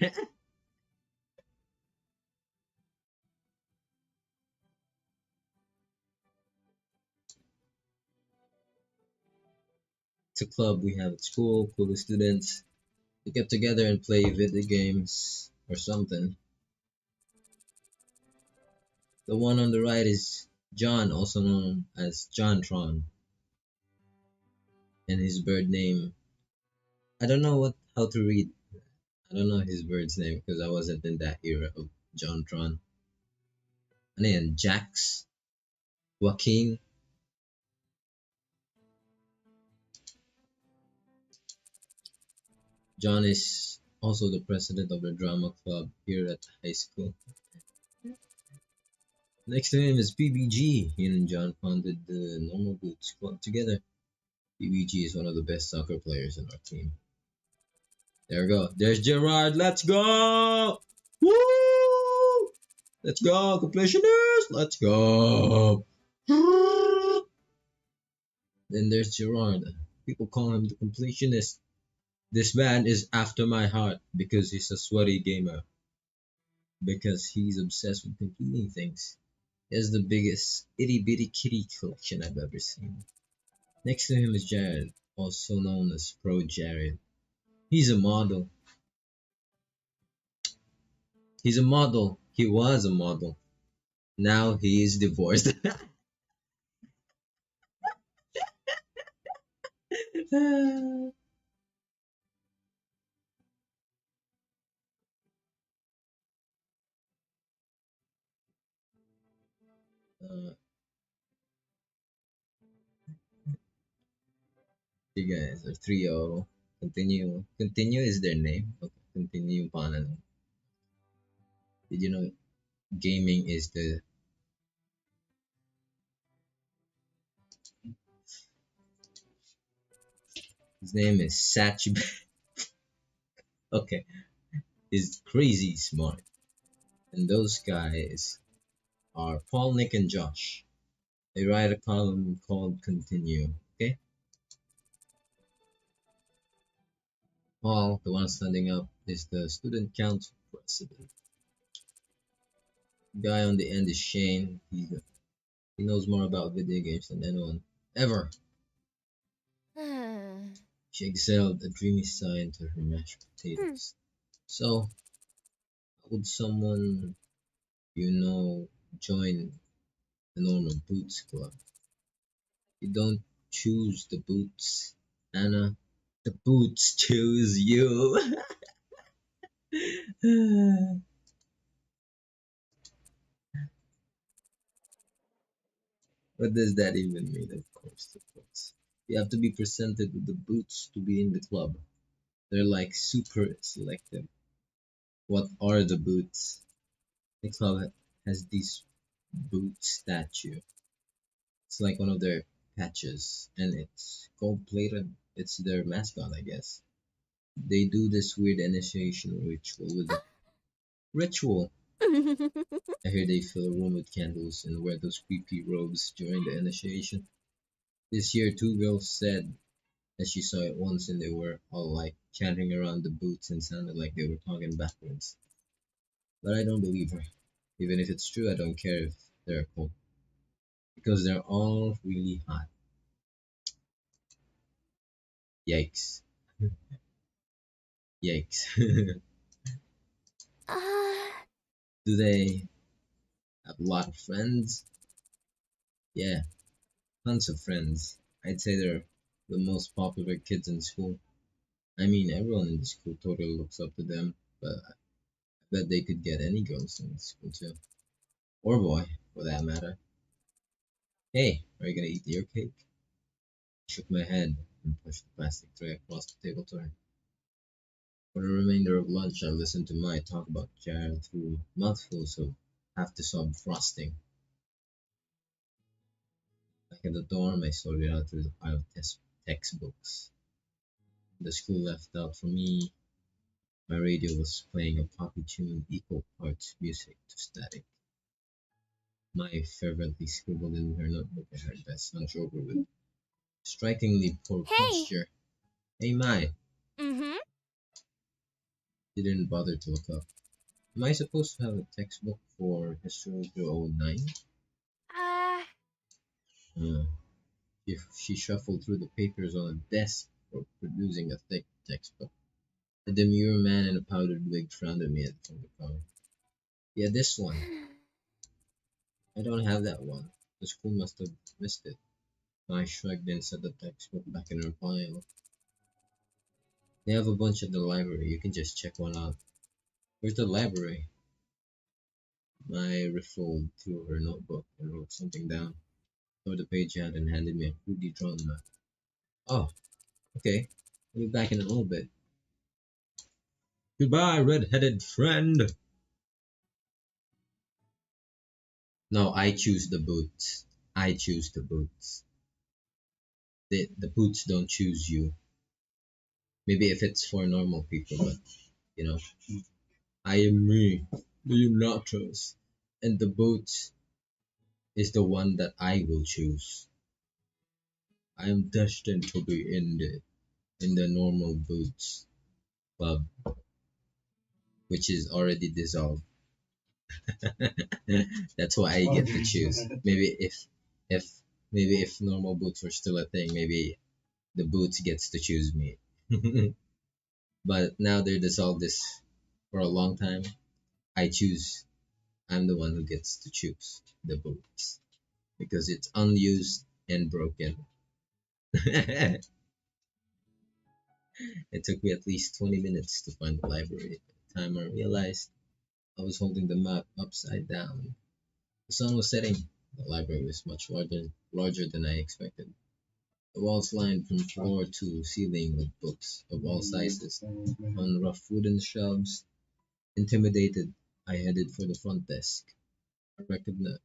It's a club we have at school, coolest students. We get together and play video games or something. The one on the right is John, also known as John Tron, and his bird name. I don't know what how to read. I don't know his bird's name because I wasn't in that era of John Tron. Ano yan? Jax? Joaquin? John is also the president of the drama club here at the high school. Next to him is PBG. He and John founded the Normal Boots Club together. PBG is one of the best soccer players in our team. There we go. There's Gerard. Let's go! Woo! Let's go, completioners! Let's go! Then there's Gerard. People call him the completionist. This man is after my heart because he's a sweaty gamer. Because he's obsessed with completing things. He has the biggest itty bitty kitty collection I've ever seen. Next to him is Jared, also known as Pro Jared. He's a model. He's a model. He was a model. Now he is divorced. uh, you guys are trio. Continue. Continue is their name. Okay. Continue panel. Did you know gaming is the his name is Satch. Okay. He's crazy smart. And those guys are Paul, Nick, and Josh. They write a column called Continue. Okay? Paul, the one standing up, is the student council president. The guy on the end is Shane. He knows more about video games than anyone. ever. Hmm. She exhaled a dreamy sigh into her mashed potatoes. So, how would someone you know join the normal boots club? You don't choose the boots, Anna. The boots choose you. What does that even mean? Of course. You have to be presented with the boots to be in the club. They're like super selective. What are the boots? The club has this boot statue. It's like one of their patches, and it's gold plated. It's their mascot, I guess. They do this weird initiation ritual with the ritual. I hear they fill a room with candles and wear those creepy robes during the initiation. This year, two girls said that she saw it once and they were all like chanting around the boots and sounded like they were talking backwards. But I don't believe her. Even if it's true, I don't care if they're cool. Because they're all really hot. Yikes. Yikes. Ah. Do they have a lot of friends? Yeah, tons of friends. I'd say they're the most popular kids in school. I mean, everyone in the school totally looks up to them, but I bet they could get any girls in the school too. Or boy, for that matter. Hey, are you gonna eat your cake? I shook my head and pushed the plastic tray across the table to her. For the remainder of lunch, I listened to Mai talk about Jared through mouthfuls of half-dissolved frosting. Back at the dorm, I sorted out through the pile of textbooks. The school left out for me. My radio was playing a poppy tune equal parts music to static. My fervently scribbled in her notebook at her desk, hunched over with strikingly poor Hey. posture. Hey, Mai, Mm-hmm. she didn't bother to look up. Am I supposed to have a textbook for History 209? Uh. Uh, she shuffled through the papers on a desk for producing a thick textbook. A demure man in a powdered wig frowned at me from the cover. Yeah, this one. I don't have that one. The school must have missed it. I shrugged and set the textbook back in her pile. They have a bunch at the library. You can just check one out. Where's the library? I riffled through her notebook and wrote something down. Tore the page out and handed me a crudely drawn map. Oh, okay. I'll be back in a little bit. Goodbye, red-headed friend. No, I choose the boots. I choose the boots. The boots don't choose you. Maybe if it's for normal people, but you know, I am me, the Unatos, and the boots is the one that I will choose. I am destined to be in the normal boots club, which is already dissolved. That's why I get to choose. If maybe if normal boots were still a thing, maybe the boots gets to choose me. But now they're dissolved this for a long time. I choose. I'm the one who gets to choose the boots because it's unused and broken. It took me at least 20 minutes to find the library. By the time I realized I was holding the map upside down. The sun was setting. The library was much larger than I expected. The walls lined from floor to ceiling with books of all sizes on rough wooden shelves. Intimidated, I headed for the front desk. A, recogni-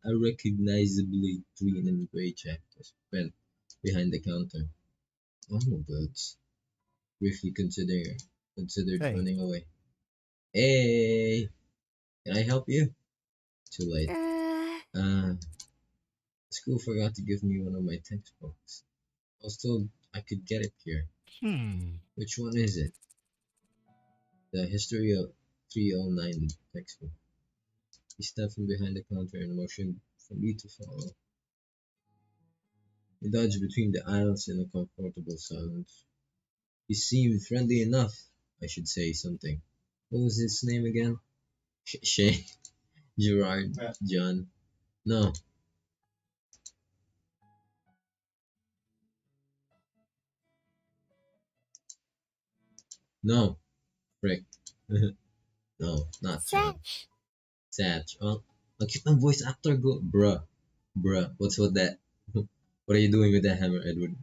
a recognizably green and gray check was bent behind the counter. Normal goods. Briefly considered Hey, running away. Hey, can I help you? Too late. Uh. Uh, School forgot to give me one of my textbooks. I was told I could get it here. hmm. Which one is it? The History of 309 textbook. He stepped from behind the counter and motioned for me to follow. He dodged between the aisles in a comfortable silence. He seemed friendly enough, I should say something. What was his name again? Shay? Gerard? John? No, no, frick. No, not John. Satch. Satch. Oh, a cute voice actor go. Bruh. Bruh. What's with that? What are you doing with that hammer, Edward?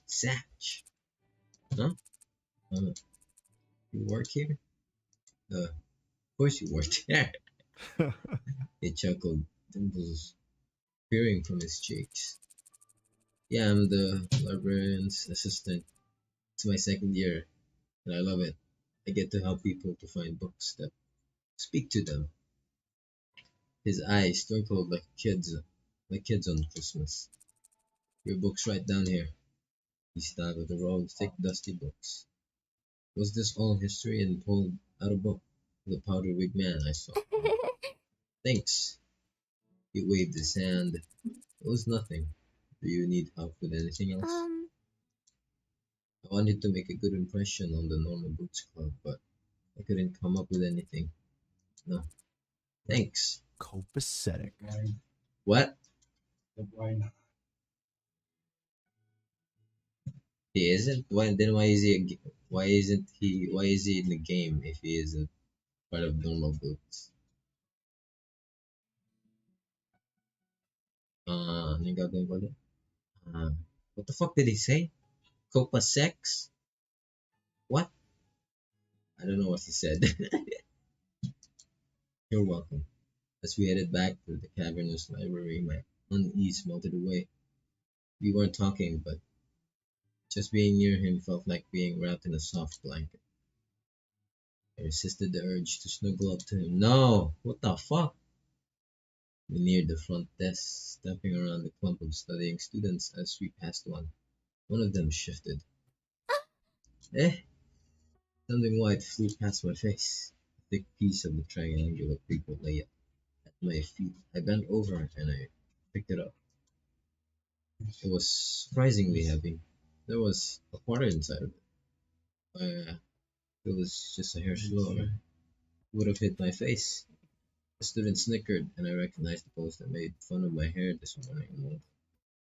Satch. Huh? Uh, you work here? Of course you work there. He chuckled, dimples peering from his cheeks. Yeah, I'm the librarian's assistant. It's my second year, and I love it. I get to help people to find books that speak to them. His eyes twinkled like kids on Christmas. Your book's right down here. He stabbed at the row of thick, dusty books. Was this all history and pulled out a book? The powder wig man I saw. Thanks. He waved his hand. It was nothing. Do you need help with anything else? um, I wanted to make a good impression on the Normal Books Club, but I couldn't come up with anything. No. Thanks. Copacetic. What? He isn't? Why is he why is he in the game if he isn't part of Normal Books? Ano yung gagawin ko ulit? What the fuck did he say? Copa sex? What? I don't know what he said. You're welcome. As we headed back through the cavernous library, my unease melted away. We weren't talking, but just being near him felt like being wrapped in a soft blanket. I resisted the urge to snuggle up to him. No! What the fuck? We neared the front desk, stepping around the clump of studying students as we passed one. One of them shifted. Eh? Something white flew past my face. A thick piece of the triangular paper lay at my feet. I bent over and I picked it up. It was surprisingly heavy. There was a quarter inside of it. It was just a hair slower. It would have hit my face. The student snickered, and I recognized the post that made fun of my hair this morning.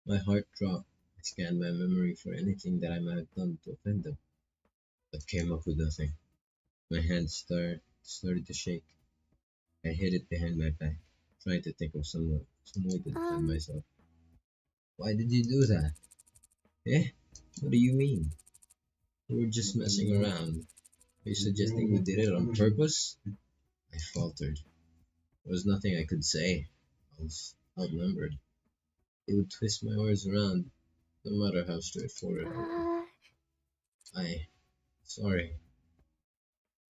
My heart dropped. I scanned my memory for anything that I might have done to offend them, but came up with nothing. My hands started to shake. I hid it behind my back, trying to think of some way to defend um, myself. Why did you do that? Eh? What do you mean? We were just messing around. Are you suggesting we did it on purpose? I faltered. There was nothing I could say. I was outnumbered. It would twist my words around, no matter how straightforward I was. uh, I, sorry.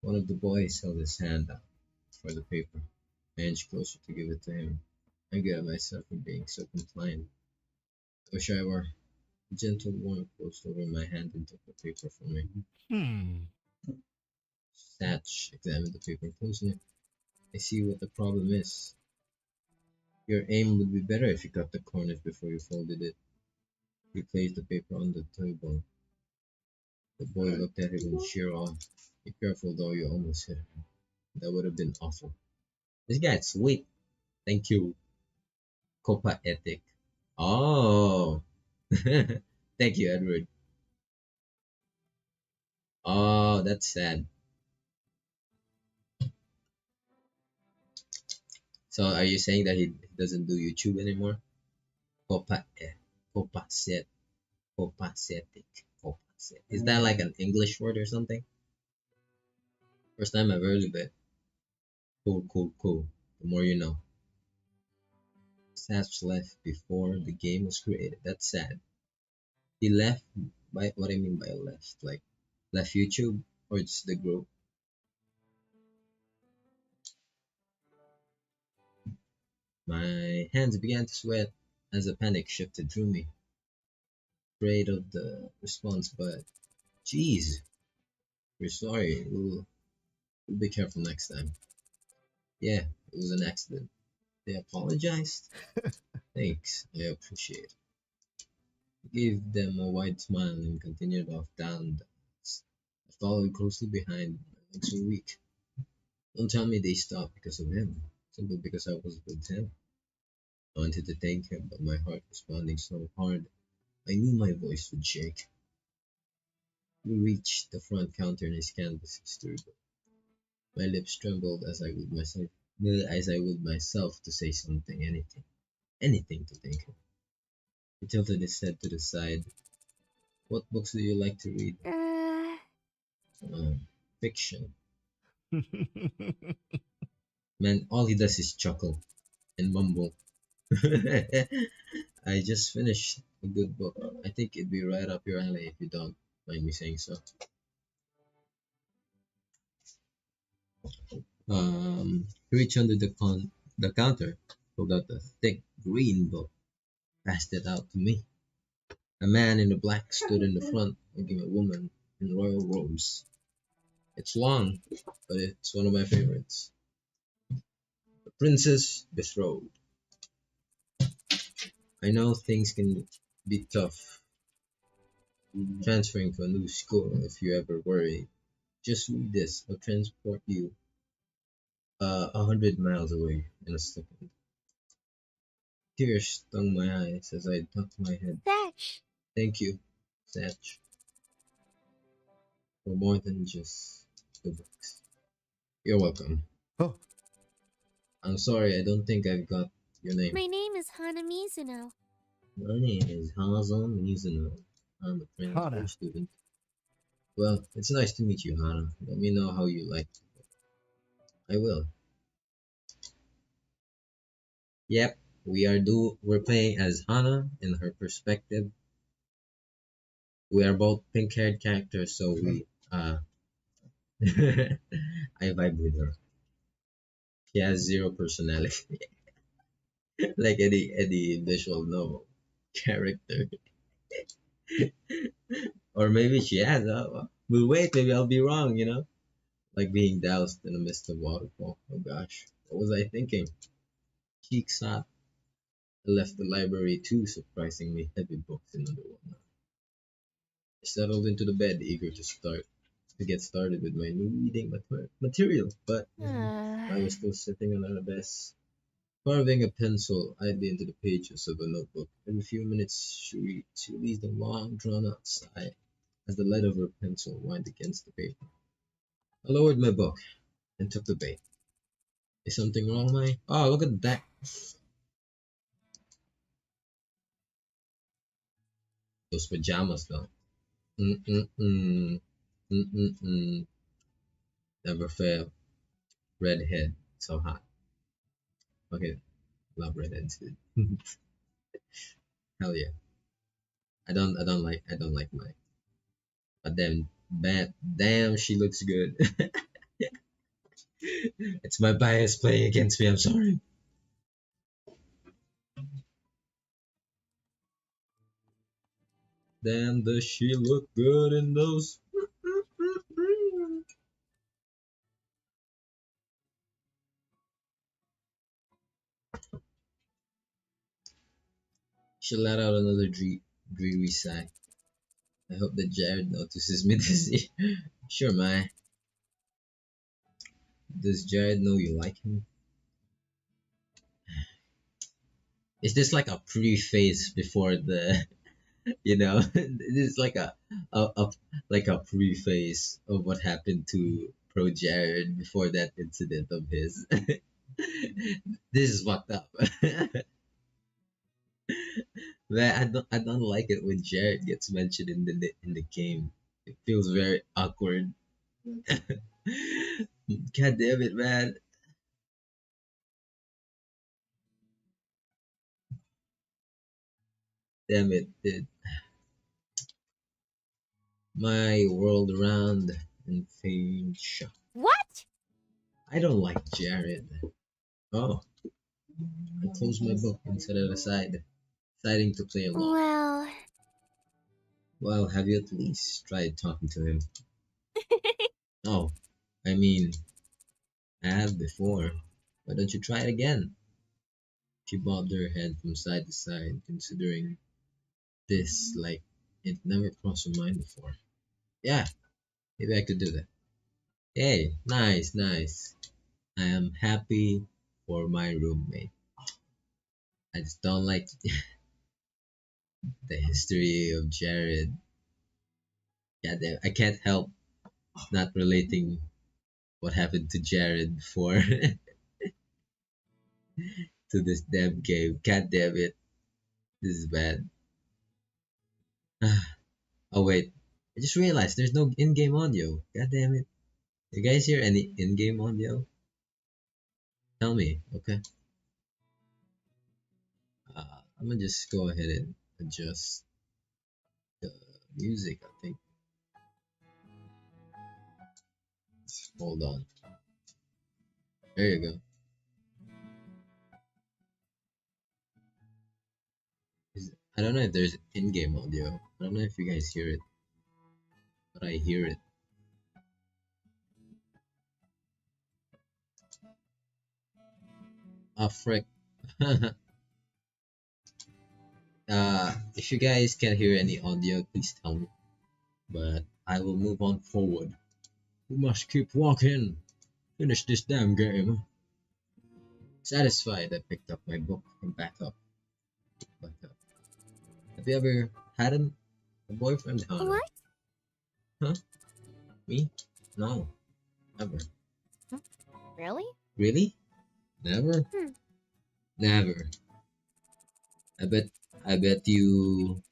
One of the boys held his hand out for the paper. I inched closer to give it to him, angry at myself for being so compliant. I wish I were. A gentle warmth closed over my hand and took the paper from me. Hmm. Satch examined the paper closely. I see what the problem is. Your aim would be better if you cut the corners before you folded it. He placed the paper on the table. The boy looked at it in sheer awe. Be careful though, you almost hit him. That would have been awful. This guy's sweet. Thank you, Copa Ethic. Oh, thank you, Edward. Oh, that's sad. So, are you saying that he doesn't do YouTube anymore? Copa, Copa Set, Copa Setic, Copa Set. Is that like an English word or something? First time I've heard of it. Cool, cool, cool. The more you know. Satch left before the game was created. That's sad. He left by what I mean by left, like left YouTube or just the group. My hands began to sweat as a panic shifted through me, afraid of the response. But, geez, we're sorry. We'll Be careful next time. Yeah, it was an accident. They apologized? Thanks, I appreciate it. I gave them a wide smile and continued off down the path. I followed closely behind. My legs were weak. Don't tell me they stopped because of him. Simply because I was with him. I wanted to thank him, but my heart was pounding so hard I knew my voice would shake. We reached the front counter and I scanned the history book. My lips trembled as I would myself to say something, anything to thank him. He tilted his head to the side. What books do you like to read? Uh, Fiction. Man, all he does is chuckle and mumble. I just finished a good book. I think it'd be right up your alley if you don't mind me saying so. He reached under the counter, pulled out a thick green book, passed it out to me. A man in black stood in the front, hugging a woman in royal robes. It's long, but it's one of my favorites. The Princess Betrothed. I know things can be tough transferring to a new school if you ever worry. Just read this. I'll transport you 100 miles away in a second. Tears stung my eyes as I tucked my head. fetch. Thank you, Satch, for more than just the books. You're welcome. Oh, I'm sorry, I don't think I've got your name. My name is Hana Mizuno. My name is Hazan Mizuno. I'm a transfer Hana. student. Well, it's nice to meet you, Hana. Let me know how you like it. I will. Yep, we're playing as Hana in her perspective. We are both pink-haired characters, so we I vibe with her. She has zero personality, like any visual novel character. Or maybe she has. But wait, maybe I'll be wrong. Like being doused in a mist of waterfall. Oh gosh, what was I thinking? Cheeks hot. I left the library too, surprisingly heavy books in under one. I settled into the bed, eager to get started with my new reading material. But I was still sitting on the desk, carving a pencil idly into the pages of a notebook. Every few minutes, she released a long, drawn-out sigh as the lead of her pencil whined against the paper. I lowered my book and took the bait. Is something wrong, Mai? Oh, look at that! Those pajamas, though. Mm-mm-mm. Mm-mm-mm. Never fail. Redhead. So hot. Okay, love redheads, dude. Hell yeah. I don't like Mai. But then, damn, she looks good. It's my bias playing against me. I'm sorry. Damn, does she look good in those? She let out another dreary sigh. I hope that Jared notices me this year. Sure, Mai. Does Jared know you like him? Is this like a pre-phase before the, this is like a like a pre-phase of what happened to Pro Jared before that incident of his. This is fucked up. Man, I don't like it when Jared gets mentioned in the game. It feels very awkward. God damn it, man. Damn it, dude. My world around in faint shock. What? I don't like Jared. Oh, I closed my book and set it aside, deciding to play along. Well, Well, have you at least tried talking to him? Oh, I mean, I have before. Why don't you try it again? She bobbed her head from side to side, considering this like it never crossed her mind before. Yeah, maybe I could do that. Hey, nice, nice. I am happy for my roommate. I just don't like the history of Jared. Yeah, I can't help not relating what happened to Jared before to this damn game. God damn it, this is bad. Oh wait, I just realized there's no in-game audio. God damn it. You guys hear any in-game audio? Tell me, okay? I'm gonna just go ahead and adjust the music. I think. Hold on. There you go. I don't know if there's in-game audio. I don't know if you guys hear it, but I hear it. Ah, frick. If you guys can hear any audio, please tell me. But I will move on forward. We must keep walking. Finish this damn game. Satisfied, I picked up my book and back up. Back up. Have you ever had a boyfriend, Hannah? What? Huh? Me? No, never. Really? Really? Never? Hmm. Never. I bet. I bet you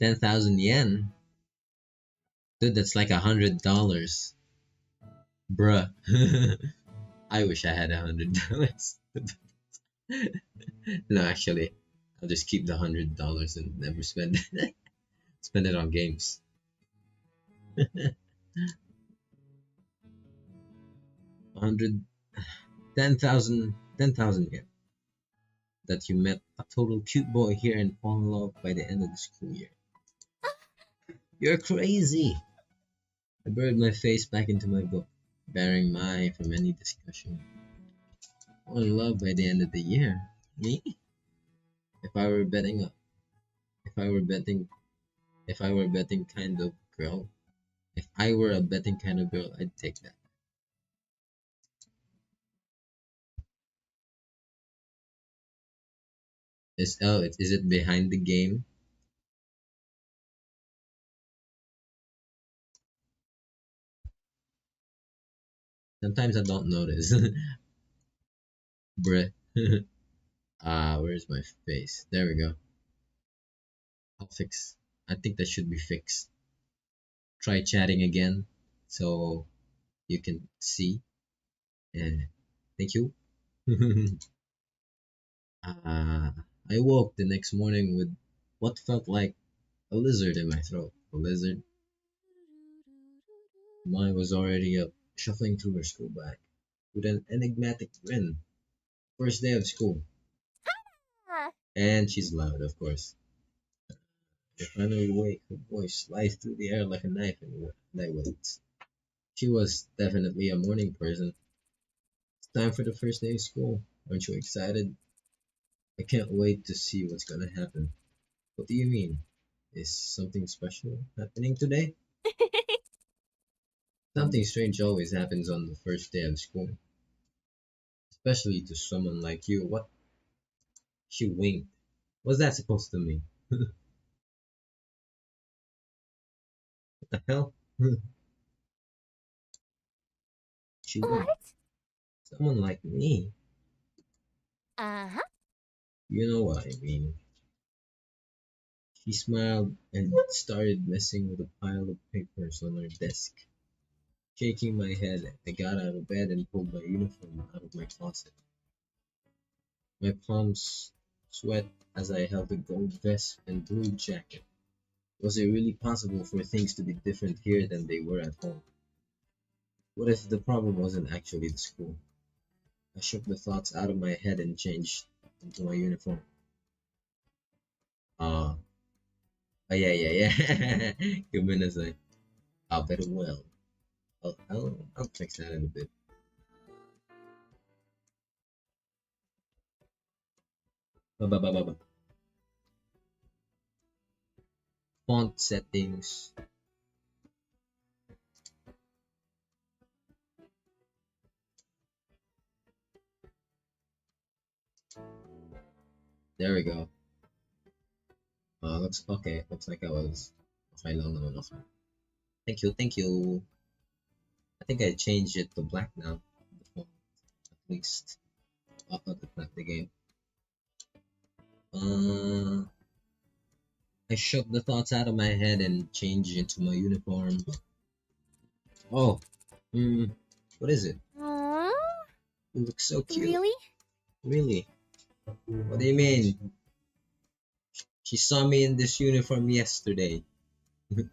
10,000 yen. Dude, that's like $100, bruh. I wish I had $100. No, actually, I'll just keep the $100 and never spend it. Spend it on games. 100, 10,000 yen. That you met a total cute boy here and fall in love by the end of the school year. You're crazy. I buried my face back into my book, bearing my from any discussion. Fall in love by the end of the year. Me? If I were betting, if I were betting, if I were betting kind of girl, if I were a betting kind of girl, I'd take that. Is it behind the game? Sometimes I don't notice. Bruh. Where's my face? There we go. I'll fix. I think that should be fixed. Try chatting again, so you can see. And thank you. I woke the next morning with what felt like a lizard in my throat. A lizard. Mine was already up, shuffling through her school bag with an enigmatic grin. First day of school. Ah, And she's loud, of course. I finally awake, her voice sliced through the air like a knife, and I went. She was definitely a morning person. It's time for the first day of school. Aren't you excited? I can't wait to see what's gonna happen. What do you mean? Is something special happening today? Something strange always happens on the first day of school, especially to someone like you. What? She winked. What's that supposed to mean? What the hell? She winked. what? Someone like me? Uh-huh. You know what I mean. She smiled and started messing with a pile of papers on her desk. Shaking my head, I got out of bed and pulled my uniform out of my closet. My palms sweat as I held the gold vest and blue jacket. Was it really possible for things to be different here than they were at home? What if the problem wasn't actually the school? I shook the thoughts out of my head and changed into my uniform. Ah, yeah, yeah, yeah. Goodness, very well. I'll fix that in a bit. Ba, ba, ba, ba, ba. Font settings. There we go. Looks okay. Looks like I was okay lang naman ako. Thank you, thank you. I think I changed it to black now. The font, at least. That's not the game. Uh, I shook the thoughts out of my head and changed into my uniform. Oh, what is it? Aww, You look so cute. really? Really? What do you mean? She saw me in this uniform yesterday. You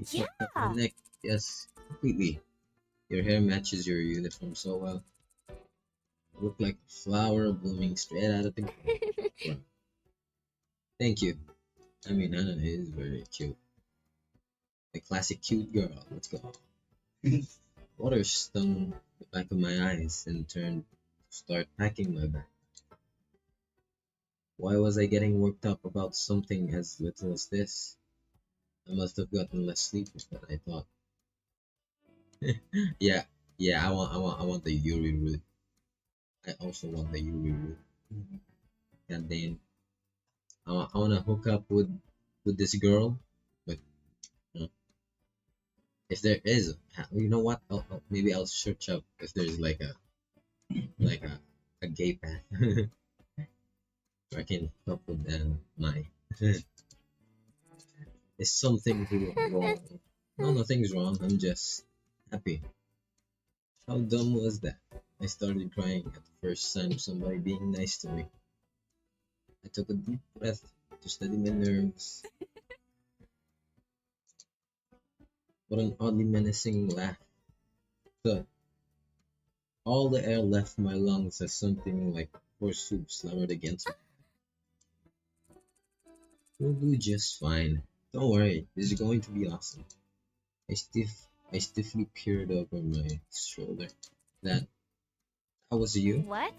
fucked up my Yeah. neck. Yes, completely. Your hair matches your uniform so well. You look like a flower blooming straight out of the ground. Wow. Thank you. I mean, Anna is very cute. The classic cute girl. Let's go. Water stung the back of my eyes and turned to start packing my bag. Why was I getting worked up about something as little as this? I must have gotten less sleep than I thought. Yeah, yeah. I want the Yuri route. I also want the Yuri route. God damn. I want to hook up with this girl, but uh, if there is, you know what? Maybe I'll search up if there's like a gay path. I can hook up with them. My is something wrong? No, nothing's wrong. I'm just happy. How dumb was that? I started crying at the first sign of somebody being nice to me. I took a deep breath to steady my nerves. What an oddly menacing laugh. Thud. All the air left my lungs as something like horse soup slammered against me. We'll do just fine. Don't worry, this is going to be awesome. I stiff I stiffly peered over my shoulder. That was you? What?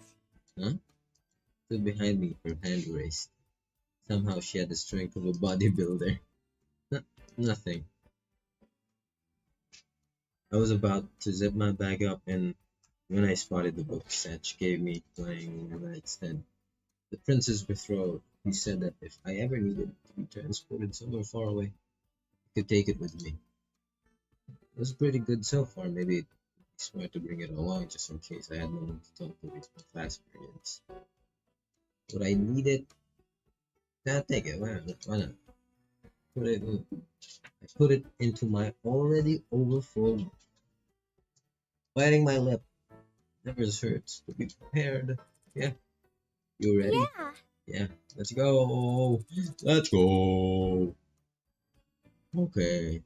Huh? Stood behind me, her hand raised. Somehow she had the strength of a bodybuilder. No, nothing. I was about to zip my bag up and when I spotted the book Satch gave me lying on the nightstand. The Princess Betrothed. He said that if I ever needed to be transported somewhere far away, I could take it with me. It was pretty good so far. Maybe it'd be smart to bring it along just in case I had no one to talk to with my class periods. Would I need it? Nah, take it. Why not? Put it in. I put it into my already overfull, biting my lip. Never hurts to be prepared. Yeah, you ready? Yeah. Yeah, let's go. Let's go. Okay.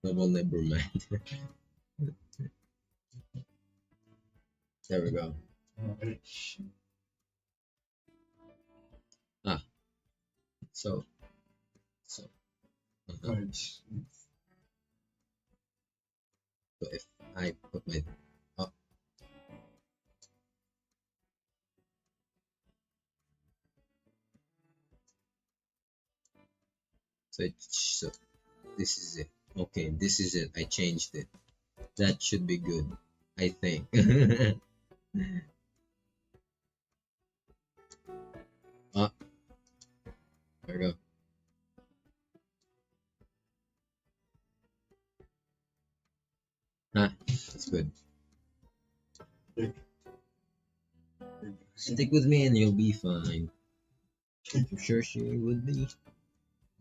Well, never mind. There we go. Ah, so, so, so if I put my, oh, so this is it. Okay, this is it. I changed it. That should be good. I think. Ah, there we go. Ah, that's good. Stick with me and you'll be fine. I'm sure she would be.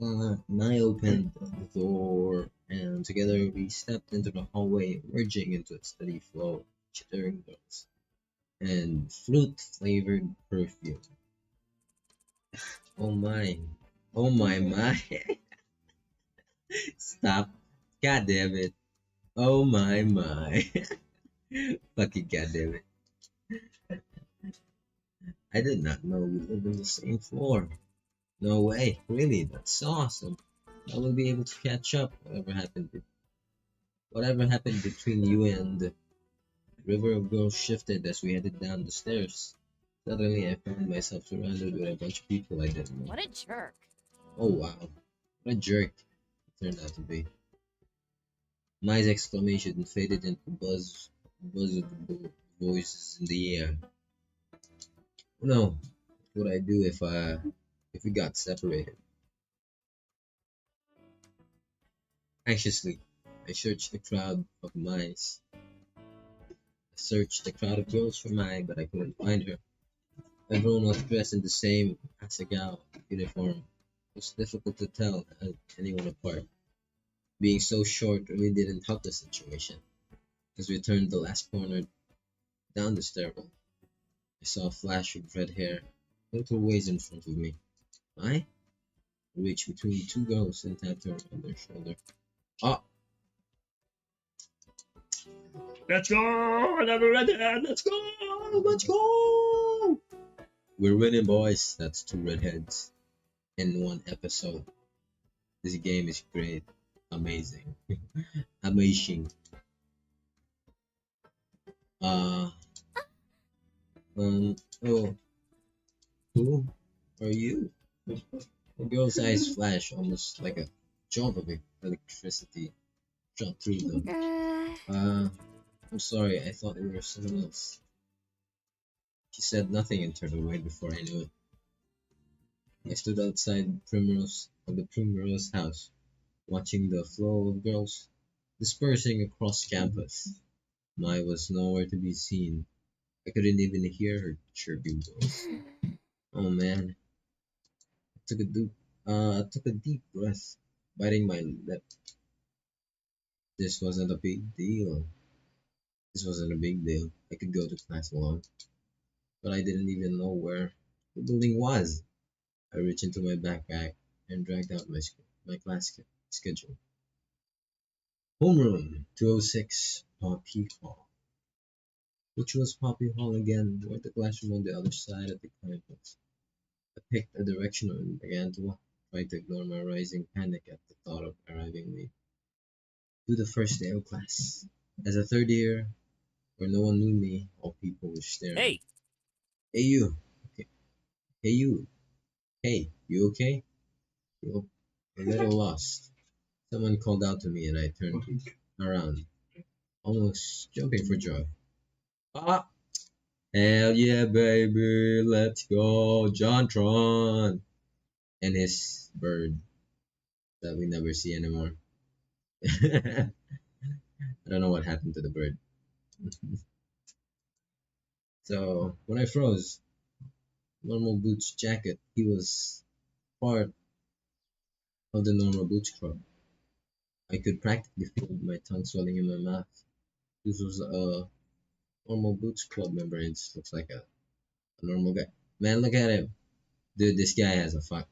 And I opened the door, and together we stepped into the hallway, merging into a steady flow of chittering girls and fruit-flavored perfume. Oh my. Oh my. Stop. God damn it. Oh my. Fucking god damn it. I did not know we lived on the same floor. No way. Really, that's awesome. I will be able to catch up. Whatever happened between you and The river of girls shifted as we headed down the stairs. Suddenly, I found myself surrounded with a bunch of people I didn't know. What a jerk. Oh wow, what a jerk it turned out to be. My exclamation faded into buzz of the voices in the air. No, what would I do if we got separated? Anxiously, I searched the crowd of mice. I searched the crowd of girls for Mai, but I couldn't find her. Everyone was dressed in the same Asagao uniform. It was difficult to tell anyone apart. Being so short really didn't help the situation. As we turned the last corner down the stairwell, I saw a flash of red hair a little ways in front of me. I reached between two girls and tapped her on their shoulder. Ah, let's go! Another redhead! Let's go! Let's go! We're winning, boys. That's two redheads in one episode. This game is great. Amazing. Amazing. Uh, oh, who are you? The girl's eyes flash almost like a jolt of electricity shot through them. I'm sorry, I thought you were someone else. She said nothing and turned away before I knew it. I stood outside the Primrose house, watching the flow of girls dispersing across campus. Mai was nowhere to be seen. I couldn't even hear her chirping voice. Oh man, I took a deep breath, biting my lip. This wasn't a big deal. This wasn't a big deal. I could go to class alone, but I didn't even know where the building was. I reached into my backpack and dragged out my class schedule. Homeroom 206, Poppy Hall. Which was Poppy Hall again? Where the classroom on the other side of the campus. I picked a direction and began to walk, trying to ignore my rising panic at the thought of arriving late to the first day of class. As a third year, where no one knew me, all people were staring. Hey, Hey you! Okay. Hey you! Hey, you okay? You look a little lost. Someone called out to me and I turned around, almost jumping for joy. Ah! Hell yeah, baby! Let's go, Jontron! And his bird that we never see anymore. I don't know what happened to the bird. So when I froze, normal boots jacket, he was part of the normal boots club. I could practically feel my tongue swelling in my mouth. This was a normal boots club member and just looks like a normal guy. Man, look at him. Dude, this guy has a fuck.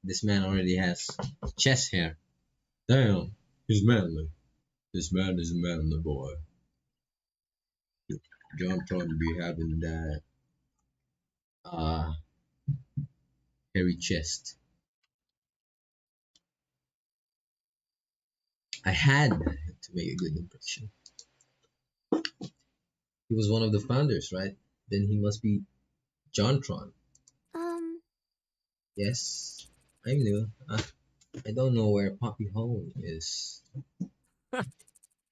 This man already has chest hair. Damn, he's manly. This man is a manly boy. John probably be having that uh hairy chest. I had to make a good impression. He was one of the founders, right? Then he must be Jontron. Um, Yes, I'm new. I don't know where Poppy Hole is.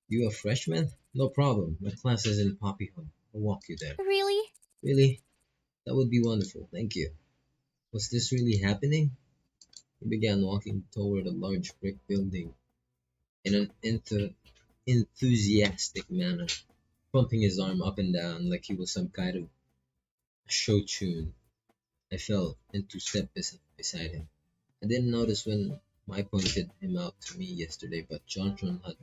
You a freshman? No problem. My class is in Poppy Hole. I'll walk you there. really? Really? That would be wonderful. Thank you. Was this really happening? He began walking toward a large brick building in an enthusiastic manner, pumping his arm up and down like he was some kind of show tune. I fell into step beside him. I didn't notice when Mai pointed him out to me yesterday, but Johnson had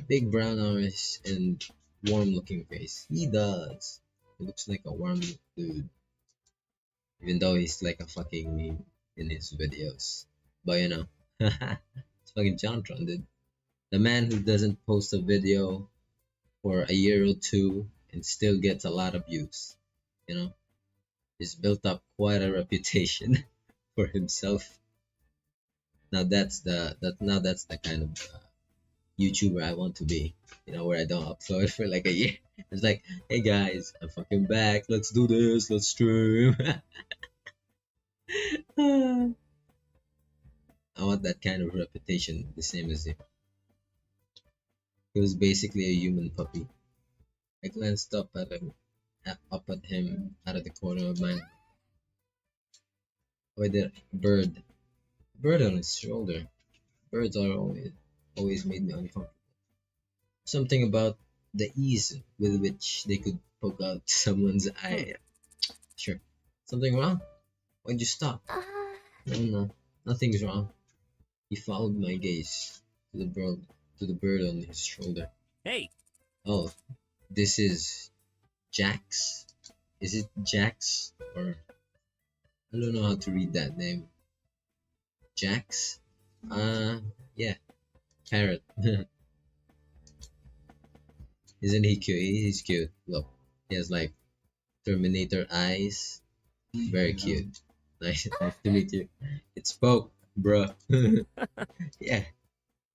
big brown eyes and warm-looking face. He does. He looks like a warm dude, even though he's like a fucking meme in his videos. But you know, it's fucking Jontron, dude. The man who doesn't post a video for a year or two and still gets a lot of views. You know, he's built up quite a reputation for himself. Now that's the kind of YouTuber I want to be. Where I don't upload for like a year. It's like, hey guys, I'm fucking back. Let's do this. Let's stream. I want that kind of reputation, the same as him. He was basically a human puppy. I glanced up at him out of the corner of my eye. Why the bird on his shoulder. Birds are always made me uncomfortable. Something about the ease with which they could poke out someone's eye. Sure. Something wrong? Why'd you stop? No, nothing's wrong. He followed my gaze to the bird on his shoulder. Hey. Oh, this is Jax. Is it Jax or I don't know how to read that name. Jax? Yeah, parrot. Isn't he cute? He's cute. Look, he has like Terminator eyes. Very cute. Nice to meet you. It spoke, bruh. Yeah.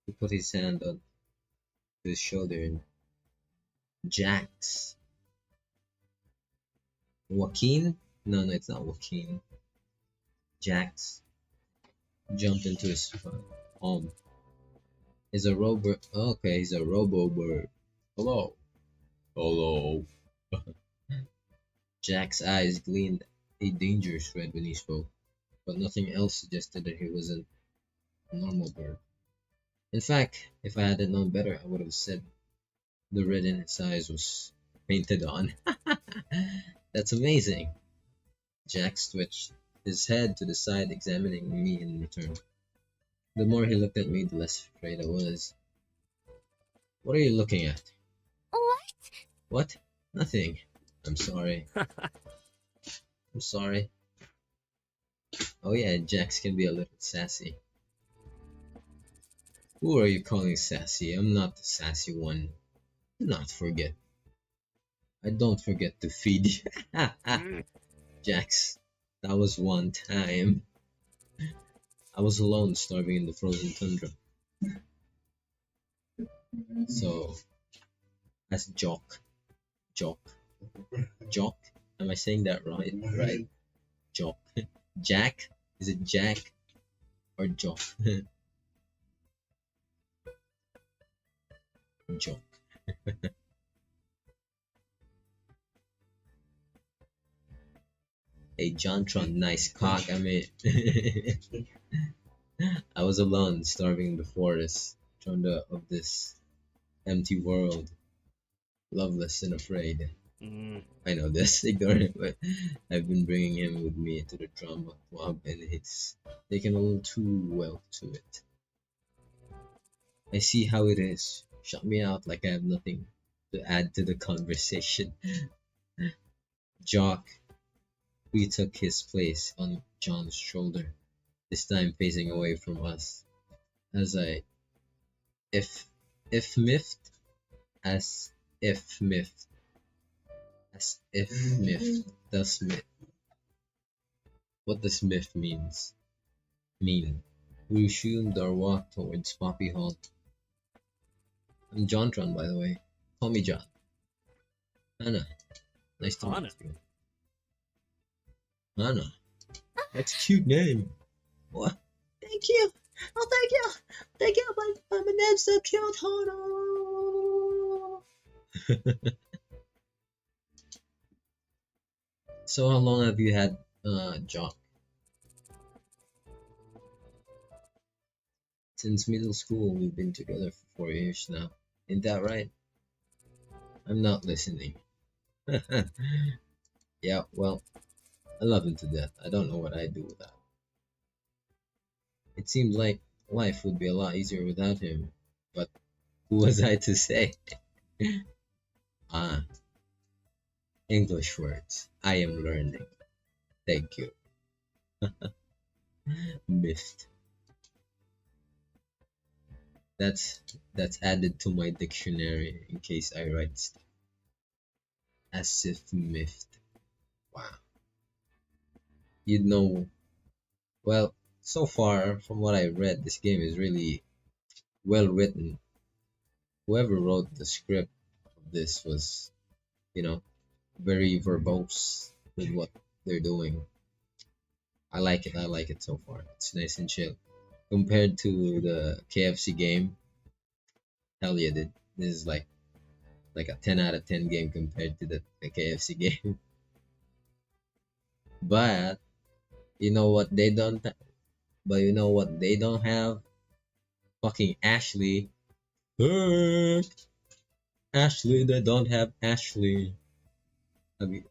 He put his hand on his shoulder and Jax. Joaquin? No, it's not Joaquin. Jax jumped into his palm. He's a robot. Okay, he's a robo bird. Hello. Hello. Jack's eyes gleamed a dangerous red when he spoke, but nothing else suggested that he wasn't a normal bird. In fact, if I hadn't known better, I would have said the red in his eyes was painted on. That's amazing. Jack switched his head to the side, examining me in return. The more he looked at me, the less afraid I was. What are you looking at? What? What? Nothing. I'm sorry. I'm sorry. Oh yeah, Jax can be a little sassy. Who are you calling sassy? I'm not the sassy one. Do not forget. I don't forget to feed you. Jax, that was one time. I was alone, starving in the frozen tundra. So, as Jock. Am I saying that right? Right. Jock. Jack? Is it Jack or Jock? Jock. Hey, Jontron, nice cock. I mean, I was alone, starving in the forest, of this empty world, loveless and afraid. I know this, ignore it, but I've been bringing him with me to the drama club and he's taken all too well to it. I see how it is. Shut me out like I have nothing to add to the conversation. Jock retook his place on John's shoulder, this time facing away from us. As I, if miffed, as if miffed, does myth. What does myth mean? We resumed our walk towards Poppy Hall. I'm Jontron, by the way. Call me John. Anna, nice to meet you. Anna, that's a cute name. What? Thank you. Oh, thank you. Thank you. My name's so cute. Hold on. So how long have you had Jock? Since middle school, we've been together for 4 years now. Ain't that right? I'm not listening. Yeah, well, I love him to death. I don't know what I'd do without him. It seems like life would be a lot easier without him, but who was I to say? Ah, English words. I am learning. Thank you. Missed. That's added to my dictionary in case I write stuff. As if miffed. Wow. You'd know. Well, so far from what I read, this game is really well written. whoever wrote the script of this was, you know, very verbose with what they're doing. I like it. I like it so far. It's nice and chill compared to the KFC game. Hell yeah, dude. This is like a 10 out of 10 game compared to the KFC game. But you know what they don't. But you know what they don't have? Fucking Ashley. Ashley, they don't have Ashley. I mean,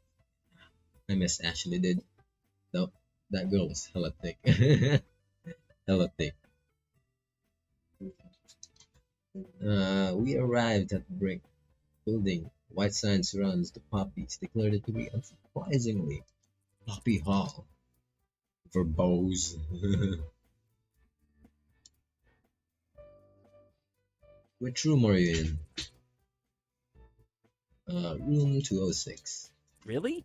I miss Ashley, dude. No, that girl was hella thick. Hella thick. We arrived at the brick building. White sign surrounds the poppies, declared it to be unsurprisingly Poppy Hall for bows. Which room are you in? Room 206. Really?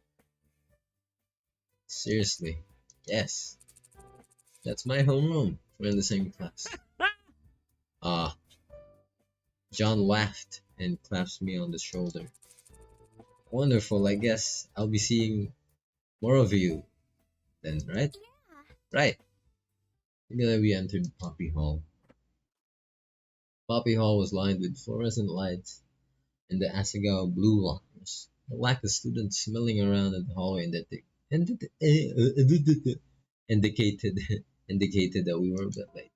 Seriously? Yes. That's my homeroom. We're in the same class. Ah, John laughed and claps me on the shoulder. Wonderful, I guess I'll be seeing more of you then, right? Right. Together we entered Poppy Hall. Poppy Hall was lined with fluorescent lights and the Asagao blue lockers. The lack of students milling around in the hallway indicated indicated that we were a bit late.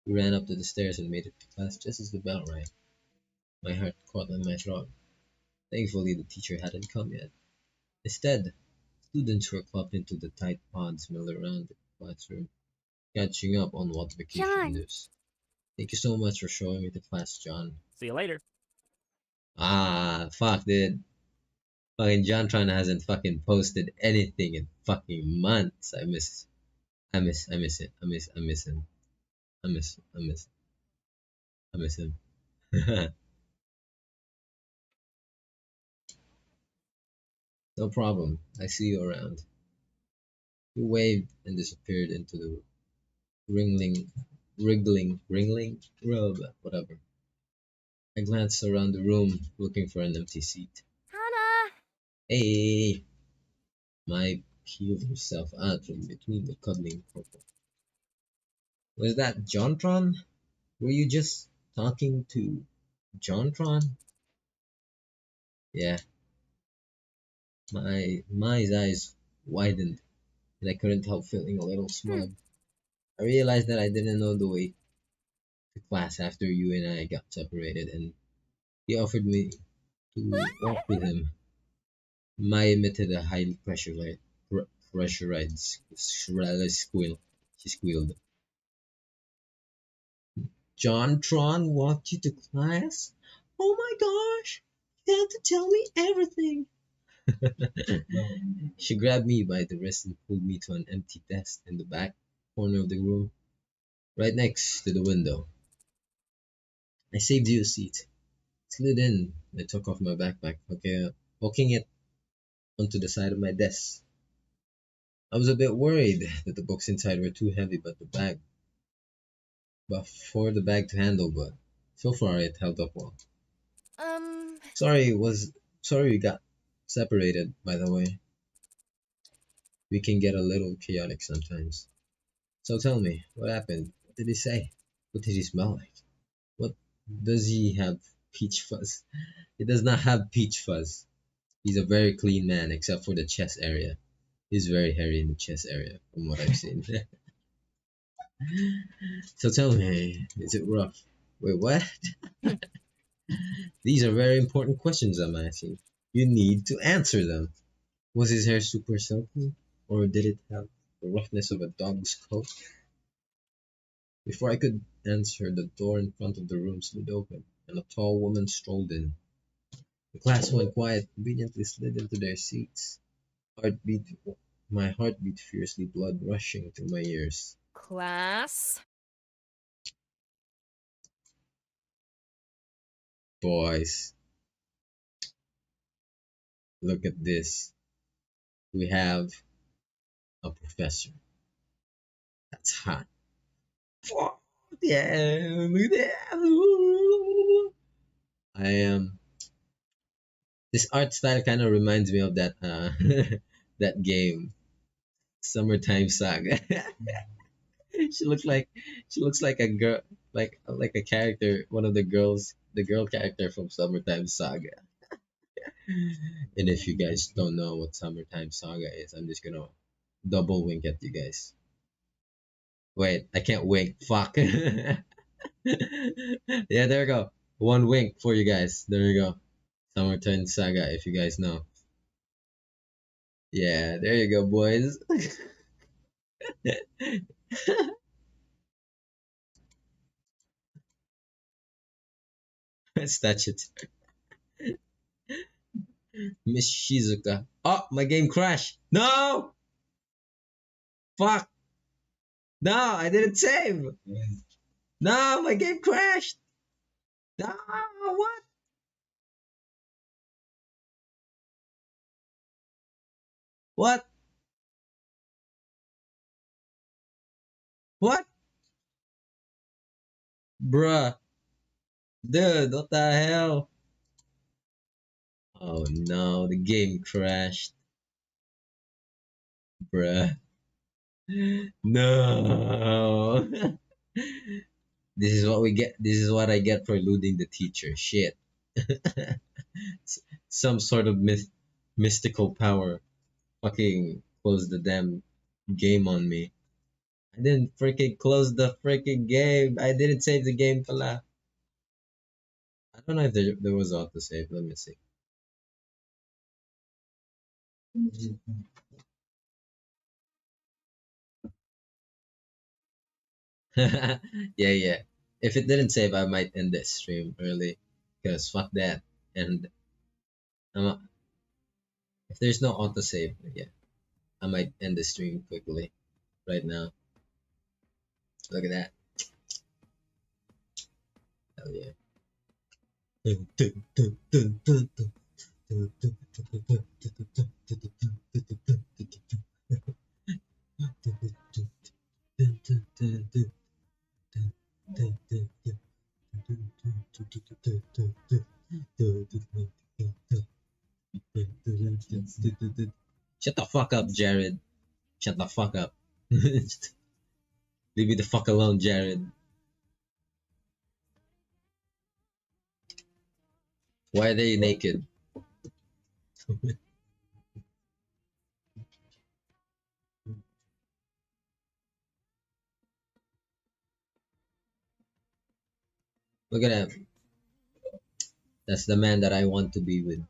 We ran up to the stairs and made it to class just as the bell rang. My heart caught in my throat. Thankfully, the teacher hadn't come yet. Instead, students were clumped into the tight pods milled around the classroom, catching up on what vacation John. news. Thank you so much for showing me the class, John. See you later. Ah, fuck, dude. Fucking JonTron hasn't fucking posted anything in fucking months. I miss it. I miss him. I miss him. No problem. I see you around. He waved and disappeared into the wriggling, whatever. I glanced around the room looking for an empty seat. Hana. Hey! Mai peeled herself out from between the cuddling couple. Was that JonTron? Were you just talking to JonTron? Yeah. Mai's eyes widened, and I couldn't help feeling a little smug. I realized that I didn't know the way to class after you and I got separated, and he offered me to walk with him. Mai emitted a highly pressurized squeal. She squealed. JonTron walked you to class? Oh my gosh! You have to tell me everything! She grabbed me by the wrist and pulled me to an empty desk in the back corner of the room, right next to the window. I saved you a seat, slid in, and I took off my backpack, hooking it onto the side of my desk. I was a bit worried that the books inside were too heavy, but for the bag to handle, but so far it held up well. Um, Sorry we got separated, by the way. We can get a little chaotic sometimes. So tell me, what happened? What did he say? What did he smell like? What does he have peach fuzz? He does not have peach fuzz. He's a very clean man except for the chest area. He's very hairy in the chest area from what I've seen. So tell me, is it rough? Wait, what? These are very important questions I'm asking. You need to answer them. Was his hair super silky? Or did it have the roughness of a dog's coat? Before I could answer, the door in front of the room slid open, and a tall woman strolled in. The class went quiet, conveniently slid into their seats. Heartbeat, my heart beat fiercely, blood rushing through my ears. class. Boys, look at this. We have a professor. That's hot. Fuck yeah, look at that. I am. This art style kind of reminds me of that that game, Summertime Saga. she looks like she looks like a girl, like a character, one of the girl character from Summertime Saga. And if you guys don't know what Summertime Saga is, I'm just gonna double wink at you guys. Wait, I can't wink. Fuck. Yeah, there we go. One wink for you guys. There we go. Summertime Saga, if you guys know. Yeah, there you go, boys. Statue. Miss Shizuka. Oh, my game crashed. No! Fuck! No, I didn't save. No, my game crashed. No, what? What? What? Bruh. Dude, what the hell? Oh no, the game crashed. Bruh. No. This is what we get. This is what I get for eluding the teacher. Shit. Some sort of mystical power fucking closed the damn game on me. I didn't freaking close the freaking game. I didn't save the game, pala. I don't know if there was autosave. Let me see. Yeah, yeah. If it didn't save, I might end this stream early. Because fuck that. And I'm, if there's no autosave, yeah, I might end the stream quickly right now. Look at that. Hell yeah. Shut the fuck up, Jared. Shut the fuck up. Leave me the fuck alone, Jared. Why are they naked? Look at him. That's the man that I want to be with.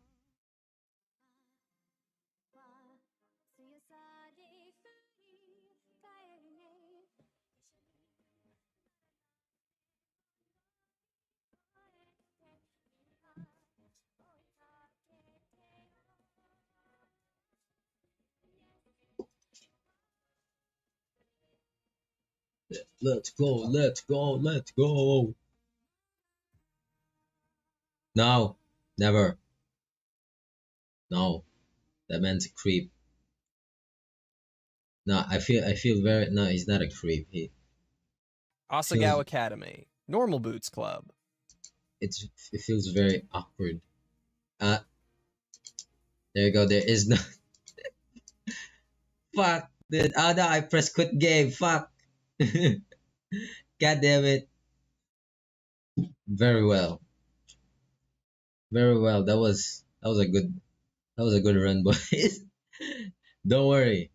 Let's go, let's go, let's go. No, never. No, that man's a creep. No, I feel very no. He's not a creep. He Asagao feels Academy, Normal Boots Club. it feels very awkward. Uh, there you go. There is no fuck, dude. Oh no, I pressed quit game. Fuck. God damn it. Very well, very well. That was a good run, boys. Don't worry.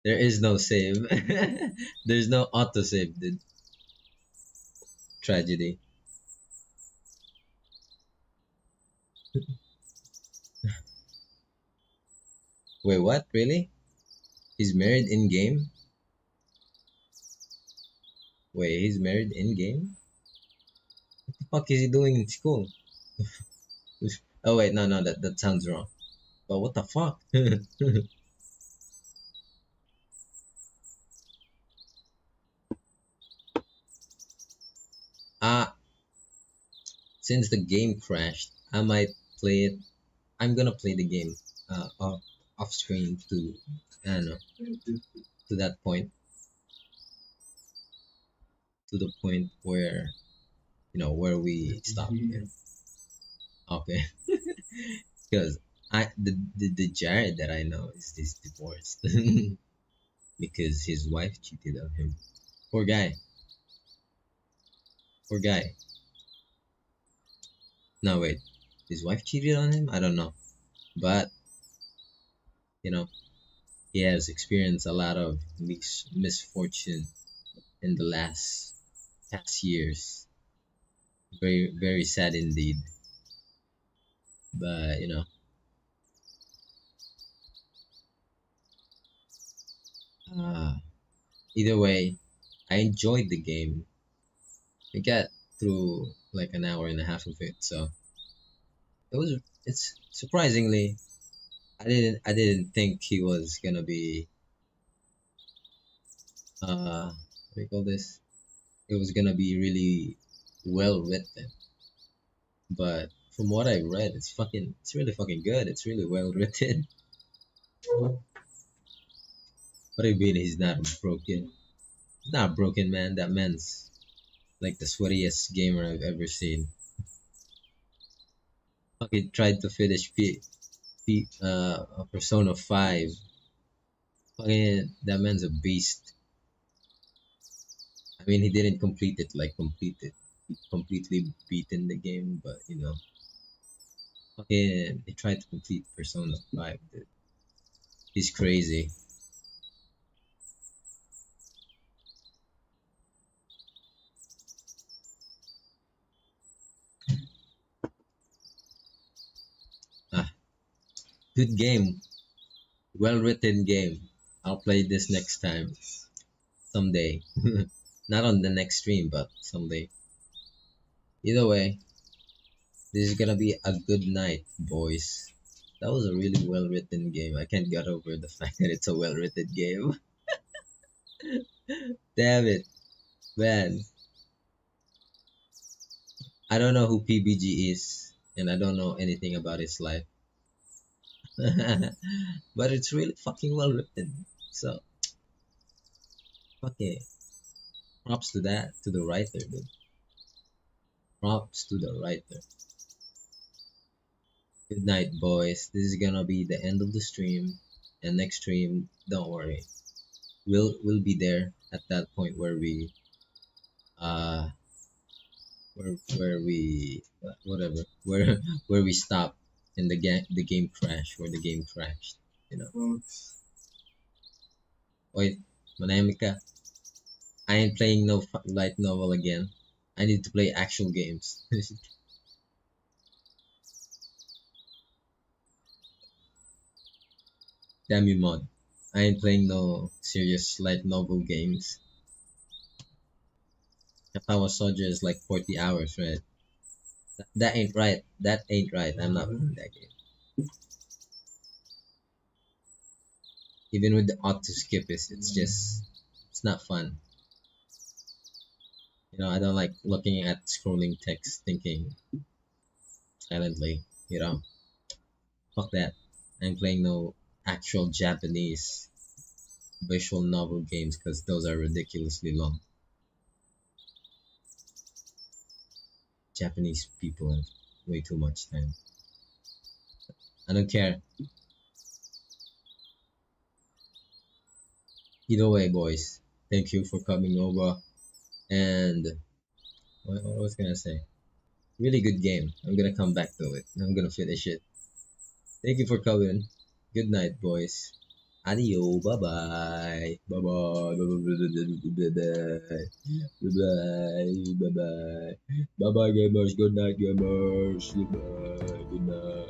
There is no save. There's no autosave, dude. Tragedy. Wait, what? Really? He's married in game? Wait, he's married in game? What the fuck is he doing in school? Oh wait, no, no, that sounds wrong. But what the fuck? Ah, since the game crashed, I might play it. I'm gonna play the game off screen to I don't know to that point to the point where where we stop here. Okay, because the Jared that I know is divorced because his wife cheated on him. Poor guy. Poor guy. No wait, his wife cheated on him. I don't know, but you know he has experienced a lot of misfortune in the last past years. Very very sad indeed. But uh, either way, I enjoyed the game. I got through like an hour and a half of it, so it was. It's surprisingly, I didn't think he was gonna be what do you call this? It was gonna be really well written, but from what I read, it's really fucking good. It's really well written. What do you mean he's not broken? He's not broken, man. That man's like the sweatiest gamer I've ever seen. Fucking tried to finish Persona 5. Fucking that man's a beast. I mean, he didn't complete it like complete it, completely beaten the game, but fucking he tried to complete Persona 5. Dude. He's crazy. Ah, good game, well written game. I'll play this next time, someday. Not on the next stream, but someday. Either way, this is gonna be a good night, boys. That was a really well written game. I can't get over the fact that it's a well written game. Damn it, man. I don't know who PBG is, and I don't know anything about his life. But it's really fucking well written. So, okay. Props to that, to the writer, dude. Props to the writer. Good night, boys. This is gonna be the end of the stream. And next stream, don't worry. We'll be there at that point where we uh where we whatever where we stop in the game crash where the game crashed. You know. Wait, manahimik ka. I ain't playing no light novel again. I need to play actual games. Damn you, mod. I ain't playing no serious light novel games. Kapawa Soldier is like 40 hours, right? That ain't right. That ain't right. I'm not playing that game. Even with the auto skip, it's not fun. I don't like looking at scrolling text, thinking silently. Fuck that. I'm playing no actual Japanese visual novel games because those are ridiculously long. Japanese people have way too much time. I don't care. Either way, boys, thank you for coming over. And what was I gonna say? Really good game. I'm gonna come back to it. I'm gonna finish it. Thank you for coming. Good night, boys. Adio. Bye bye. Bye bye. Bye bye. Bye bye. Bye bye. Bye bye, gamers. Good night, gamers. Goodbye. Good night.